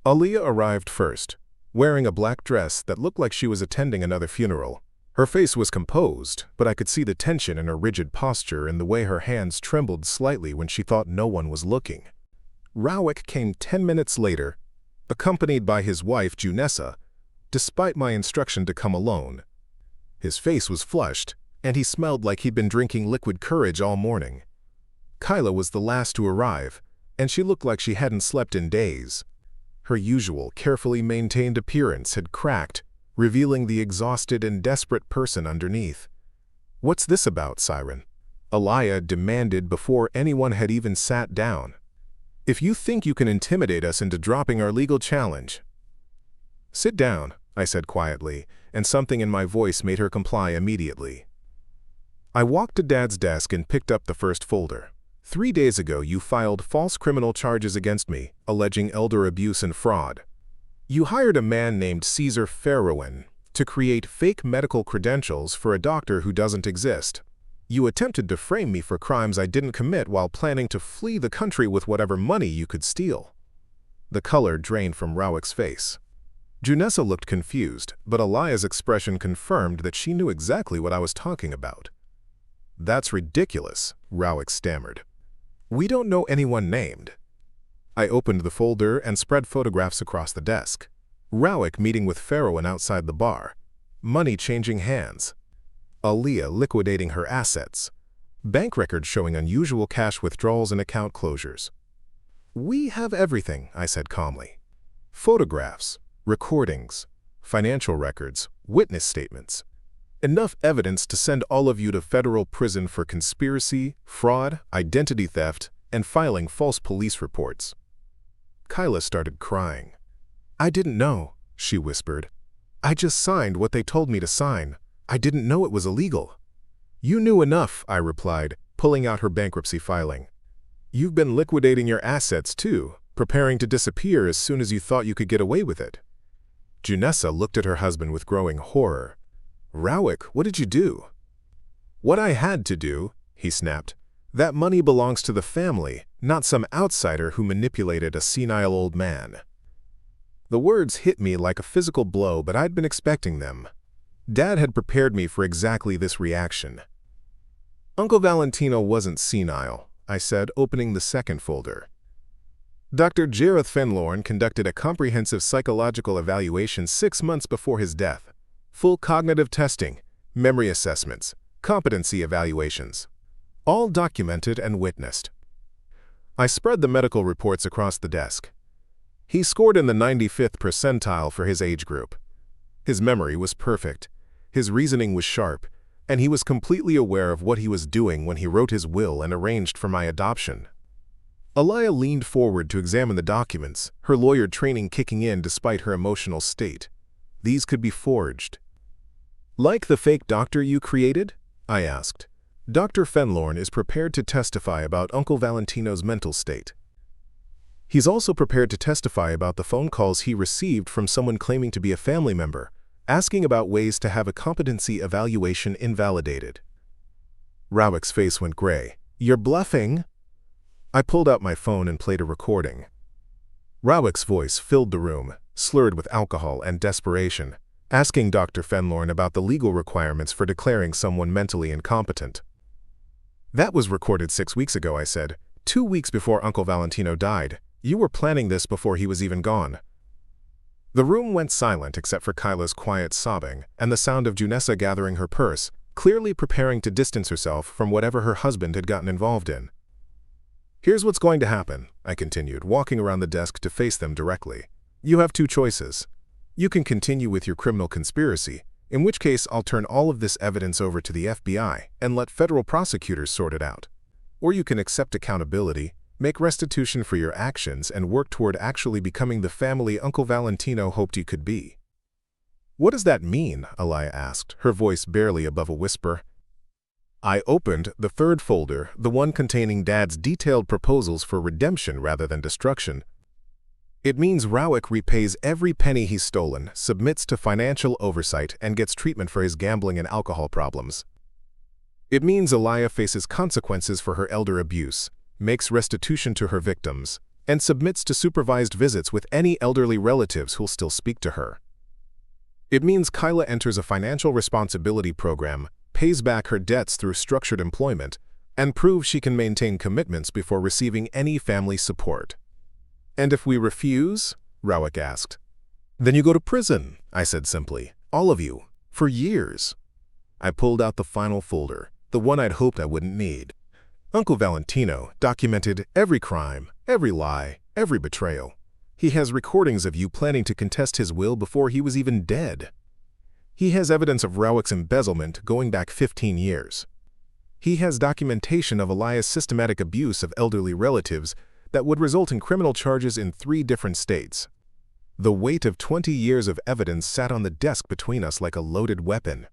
Alliah arrived first, wearing a black dress that looked like she was attending another funeral. Her face was composed, but I could see the tension in her rigid posture and the way her hands trembled slightly when she thought no one was looking. Rowick came 10 minutes later, accompanied by his wife, Junessa, despite my instruction to come alone. His face was flushed, and he smelled like he'd been drinking liquid courage all morning. Kyla was the last to arrive, and she looked like she hadn't slept in days. Her usual, carefully maintained appearance had cracked, revealing the exhausted and desperate person underneath. "What's this about, Cyran?" Alliah demanded before anyone had even sat down. "If you think you can intimidate us into dropping our legal challenge." "Sit down," I said quietly, and something in my voice made her comply immediately. I walked to Dad's desk and picked up the first folder. "3 days ago, you filed false criminal charges against me, alleging elder abuse and fraud. You hired a man named Caesar Farrowen to create fake medical credentials for a doctor who doesn't exist. You attempted to frame me for crimes I didn't commit while planning to flee the country with whatever money you could steal." The color drained from Rowick's face. Junessa looked confused, but Alliah's expression confirmed that she knew exactly what I was talking about. "That's ridiculous," Rowick stammered. "We don't know anyone named." I opened the folder and spread photographs across the desk. Rowick meeting with Farrowen outside the bar. Money changing hands. Alliah liquidating her assets. Bank records showing unusual cash withdrawals and account closures. "We have everything," I said calmly. "Photographs, recordings, financial records, witness statements. Enough evidence to send all of you to federal prison for conspiracy, fraud, identity theft, and filing false police reports." Kyla started crying. "I didn't know," she whispered. "I just signed what they told me to sign. I didn't know it was illegal." "You knew enough," I replied, pulling out her bankruptcy filing. "You've been liquidating your assets too, preparing to disappear as soon as you thought you could get away with it." Junessa looked at her husband with growing horror. "Rowick, what did you do?" "What I had to do," he snapped. "That money belongs to the family, not some outsider who manipulated a senile old man." The words hit me like a physical blow, but I'd been expecting them. Dad had prepared me for exactly this reaction. "Uncle Valentino wasn't senile," I said, opening the second folder. "Dr. Gareth Fenlorn conducted a comprehensive psychological evaluation 6 months before his death. Full cognitive testing, memory assessments, competency evaluations. All documented and witnessed." I spread the medical reports across the desk. He scored in the 95th percentile for his age group. His memory was perfect, his reasoning was sharp, and he was completely aware of what he was doing when he wrote his will and arranged for my adoption. Alliah leaned forward to examine the documents, her lawyer training kicking in despite her emotional state. These could be forged. "Like the fake doctor you created?" I asked. "Dr. Fenlorn is prepared to testify about Uncle Valentino's mental state. He's also prepared to testify about the phone calls he received from someone claiming to be a family member, asking about ways to have a competency evaluation invalidated." Rowick's face went gray. "You're bluffing?" I pulled out my phone and played a recording. Rowick's voice filled the room, slurred with alcohol and desperation, asking Dr. Fenlorn about the legal requirements for declaring someone mentally incompetent. "That was recorded 6 weeks ago," I said. 2 weeks before Uncle Valentino died. You were planning this before he was even gone. The room went silent except for Kyla's quiet sobbing and the sound of Junessa gathering her purse, clearly preparing to distance herself from whatever her husband had gotten involved in. "Here's what's going to happen," I continued, walking around the desk to face them directly. "You have two choices. You can continue with your criminal conspiracy, in which case I'll turn all of this evidence over to the FBI and let federal prosecutors sort it out. Or you can accept accountability, make restitution for your actions, and work toward actually becoming the family Uncle Valentino hoped you could be." "What does that mean?" Alliah asked, her voice barely above a whisper. I opened the third folder, the one containing Dad's detailed proposals for redemption rather than destruction. "It means Rowick repays every penny he's stolen, submits to financial oversight, and gets treatment for his gambling and alcohol problems. It means Alliah faces consequences for her elder abuse, makes restitution to her victims, and submits to supervised visits with any elderly relatives who'll still speak to her. It means Kyla enters a financial responsibility program, pays back her debts through structured employment, and proves she can maintain commitments before receiving any family support." "And if we refuse?" Rowick asked. "Then you go to prison," I said simply. "All of you. For years." I pulled out the final folder, the one I'd hoped I wouldn't need. Uncle Valentino documented every crime, every lie, every betrayal. He has recordings of you planning to contest his will before he was even dead. He has evidence of Rowick's embezzlement going back 15 years. He has documentation of Alliah's systematic abuse of elderly relatives that would result in criminal charges in 3 different states. The weight of 20 years of evidence sat on the desk between us like a loaded weapon.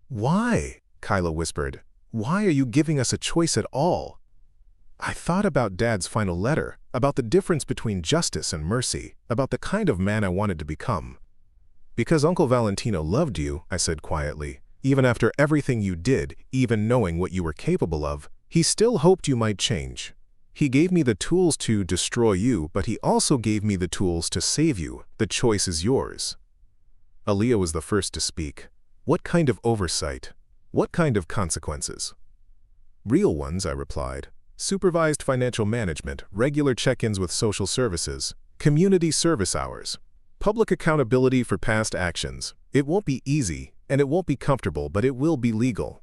"Why?" Kyla whispered. "Why are you giving us a choice at all?" I thought about Dad's final letter, about the difference between justice and mercy, about the kind of man I wanted to become. "Because Uncle Valentino loved you," I said quietly, "even after everything you did, even knowing what you were capable of, he still hoped you might change. He gave me the tools to destroy you, but he also gave me the tools to save you. The choice is yours." Alliah was the first to speak. "What kind of oversight? What kind of consequences?" "Real ones," I replied. "Supervised financial management, regular check-ins with social services, community service hours. Public accountability for past actions. It won't be easy, and it won't be comfortable, but it will be legal."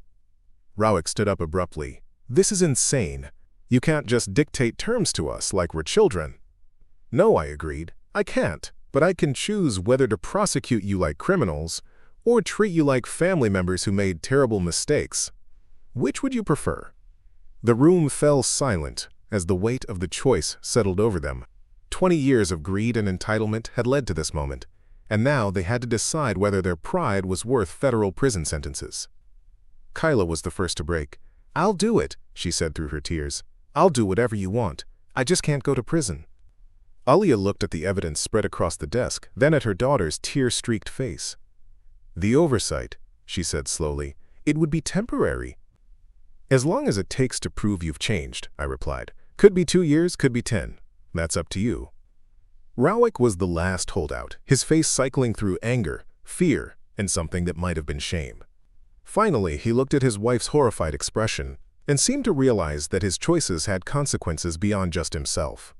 Rowick stood up abruptly. "This is insane. You can't just dictate terms to us like we're children." "No," I agreed. "I can't, but I can choose whether to prosecute you like criminals or treat you like family members who made terrible mistakes. Which would you prefer?" The room fell silent as the weight of the choice settled over them. 20 years of greed and entitlement had led to this moment, and now they had to decide whether their pride was worth federal prison sentences. Kyla was the first to break. "I'll do it," she said through her tears. "I'll do whatever you want. I just can't go to prison." Alliah looked at the evidence spread across the desk, then at her daughter's tear-streaked face. "The oversight," she said slowly, "it would be temporary." "As long as it takes to prove you've changed," I replied. "Could be 2 years, could be 10. That's up to you." Rowick was the last holdout, his face cycling through anger, fear, and something that might have been shame. Finally, he looked at his wife's horrified expression and seemed to realize that his choices had consequences beyond just himself.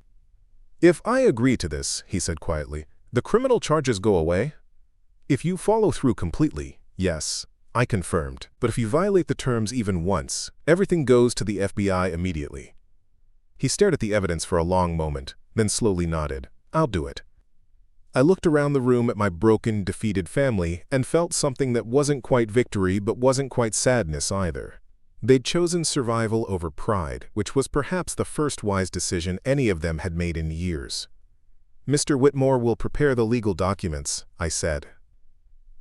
"If I agree to this," he said quietly, "the criminal charges go away?" "If you follow through completely, yes," I confirmed. "But if you violate the terms even once, everything goes to the FBI immediately." He stared at the evidence for a long moment, then slowly nodded. "I'll do it." I looked around the room at my broken, defeated family and felt something that wasn't quite victory but wasn't quite sadness either. They'd chosen survival over pride, which was perhaps the first wise decision any of them had made in years. "Mr. Whitmore will prepare the legal documents," I said.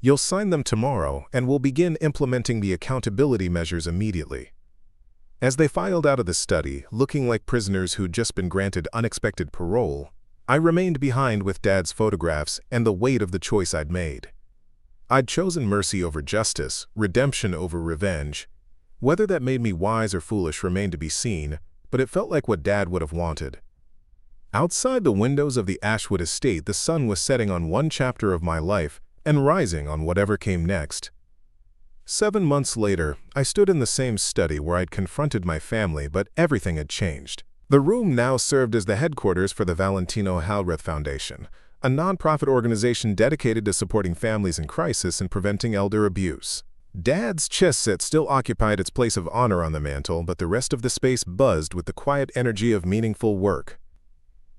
"You'll sign them tomorrow, and we'll begin implementing the accountability measures immediately." As they filed out of the study, looking like prisoners who'd just been granted unexpected parole, I remained behind with Dad's photographs and the weight of the choice I'd made. I'd chosen mercy over justice, redemption over revenge. Whether that made me wise or foolish remained to be seen, but it felt like what Dad would have wanted. Outside the windows of the Ashwood Estate, the sun was setting on one chapter of my life and rising on whatever came next. 7 months later, I stood in the same study where I'd confronted my family, but everything had changed. The room now served as the headquarters for the Valentino Halreth Foundation, a nonprofit organization dedicated to supporting families in crisis and preventing elder abuse. Dad's chess set still occupied its place of honor on the mantel, but the rest of the space buzzed with the quiet energy of meaningful work.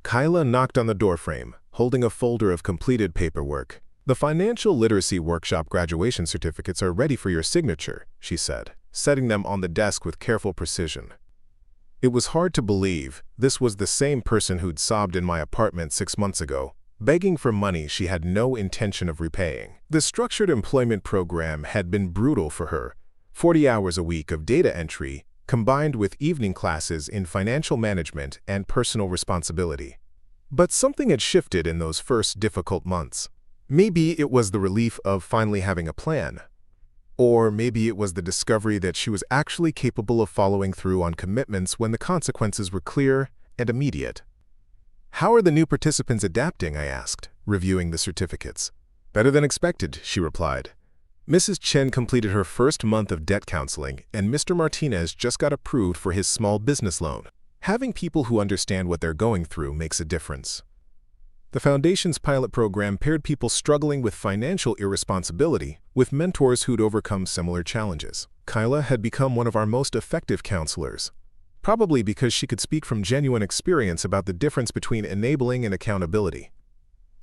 Kyla knocked on the doorframe, holding a folder of completed paperwork. "The financial literacy workshop graduation certificates are ready for your signature," she said, setting them on the desk with careful precision. It was hard to believe this was the same person who'd sobbed in my apartment 6 months ago, begging for money she had no intention of repaying. The structured employment program had been brutal for her, 40 hours a week of data entry, combined with evening classes in financial management and personal responsibility. But something had shifted in those first difficult months. Maybe it was the relief of finally having a plan. Or maybe it was the discovery that she was actually capable of following through on commitments when the consequences were clear and immediate. "How are the new participants adapting?" I asked, reviewing the certificates. "Better than expected," she replied. "Mrs. Chen completed her first month of debt counseling, and Mr. Martinez just got approved for his small business loan. Having people who understand what they're going through makes a difference." The Foundation's pilot program paired people struggling with financial irresponsibility with mentors who'd overcome similar challenges. Kyla had become one of our most effective counselors, probably because she could speak from genuine experience about the difference between enabling and accountability.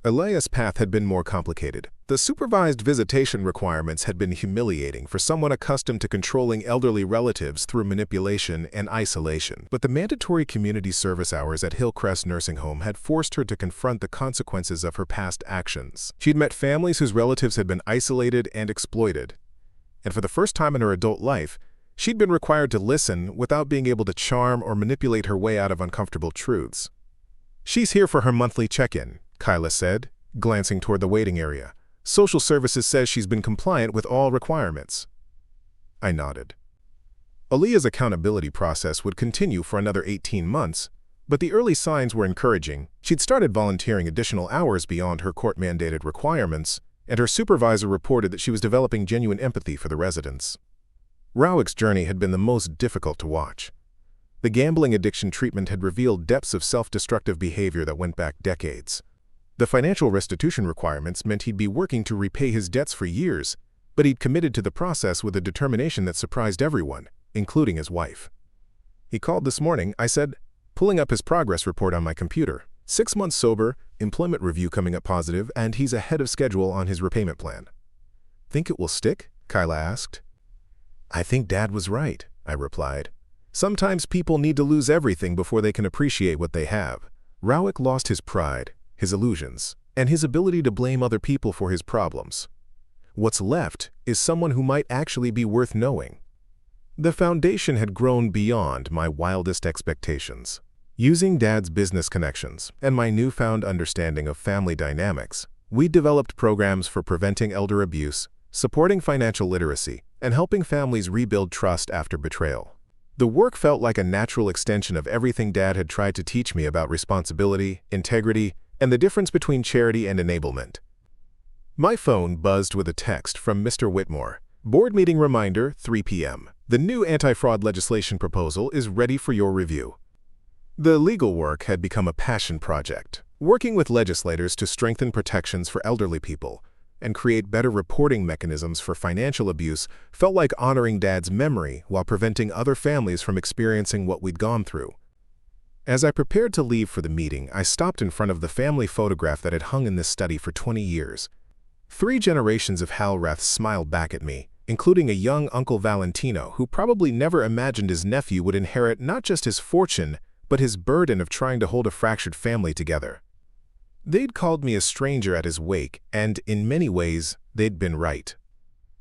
Alliah's path had been more complicated. The supervised visitation requirements had been humiliating for someone accustomed to controlling elderly relatives through manipulation and isolation. But the mandatory community service hours at Hillcrest Nursing Home had forced her to confront the consequences of her past actions. She'd met families whose relatives had been isolated and exploited. And for the first time in her adult life, she'd been required to listen without being able to charm or manipulate her way out of uncomfortable truths. "She's here for her monthly check-in," Kyla said, glancing toward the waiting area. "Social services says she's been compliant with all requirements." I nodded. Alliah's accountability process would continue for another 18 months, but the early signs were encouraging. She'd started volunteering additional hours beyond her court-mandated requirements, and her supervisor reported that she was developing genuine empathy for the residents. Rowick's journey had been the most difficult to watch. The gambling addiction treatment had revealed depths of self-destructive behavior that went back decades. The financial restitution requirements meant he'd be working to repay his debts for years, but he'd committed to the process with a determination that surprised everyone, including his wife. "He called this morning," I said, pulling up his progress report on my computer. 6 months sober, employment review coming up positive, and he's ahead of schedule on his repayment plan. "Think it will stick?" Kyla asked. "I think Dad was right," I replied. "Sometimes people need to lose everything before they can appreciate what they have." Rowick lost his pride, his illusions, and his ability to blame other people for his problems. What's left is someone who might actually be worth knowing. The Foundation had grown beyond my wildest expectations. Using Dad's business connections and my newfound understanding of family dynamics, we developed programs for preventing elder abuse, supporting financial literacy, and helping families rebuild trust after betrayal. The work felt like a natural extension of everything Dad had tried to teach me about responsibility, integrity, and the difference between charity and enablement. My phone buzzed with a text from Mr. Whitmore. "Board meeting reminder, 3 p.m. The new anti-fraud legislation proposal is ready for your review." The legal work had become a passion project, working with legislators to strengthen protections for elderly people and create better reporting mechanisms for financial abuse felt like honoring Dad's memory while preventing other families from experiencing what we'd gone through. As I prepared to leave for the meeting, I stopped in front of the family photograph that had hung in this study for 20 years. 3 generations of Halreths smiled back at me, including a young Uncle Valentino who probably never imagined his nephew would inherit not just his fortune, but his burden of trying to hold a fractured family together. They'd called me a stranger at his wake, and in many ways, they'd been right.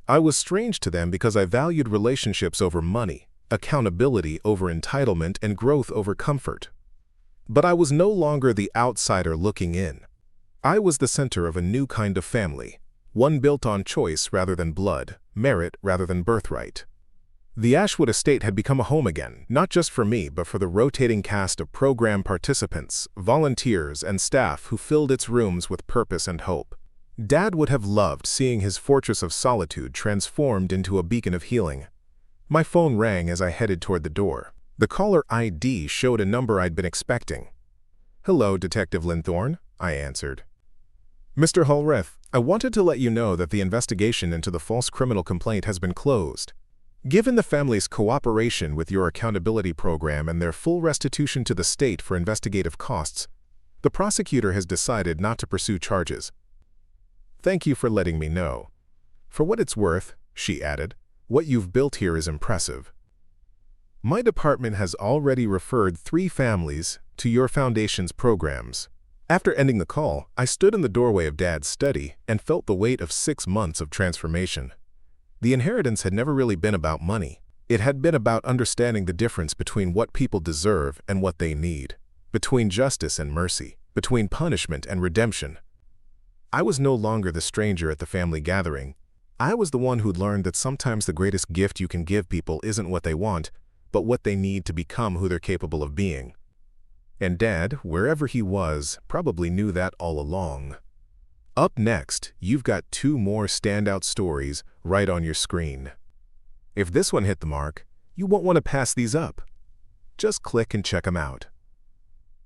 I was strange to them because I valued relationships over money, accountability over entitlement, and growth over comfort. But I was no longer the outsider looking in. I was the center of a new kind of family, one built on choice rather than blood, merit rather than birthright. The Ashwood Estate had become a home again, not just for me, but for the rotating cast of program participants, volunteers, and staff who filled its rooms with purpose and hope. Dad would have loved seeing his fortress of solitude transformed into a beacon of healing. My phone rang as I headed toward the door. The caller ID showed a number I'd been expecting. "Hello, Detective Linthorne," I answered. Mr. Halreth, I wanted to let you know that the investigation into the false criminal complaint has been closed. Given the family's cooperation with your accountability program and their full restitution to the state for investigative costs, the prosecutor has decided not to pursue charges. Thank you for letting me know. For what it's worth, she added, what you've built here is impressive. My department has already referred 3 families to your foundation's programs. After ending the call, I stood in the doorway of Dad's study and felt the weight of 6 months of transformation. The inheritance had never really been about money. It had been about understanding the difference between what people deserve and what they need, between justice and mercy, between punishment and redemption. I was no longer the stranger at the family gathering. I was the one who'd learned that sometimes the greatest gift you can give people isn't what they want, but what they need to become who they're capable of being. And Dad, wherever he was, probably knew that all along. Up next, you've got 2 more standout stories right on your screen. If this one hit the mark, you won't want to pass these up. Just click and check them out.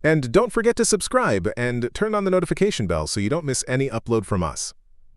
And don't forget to subscribe and turn on the notification bell so you don't miss any upload from us.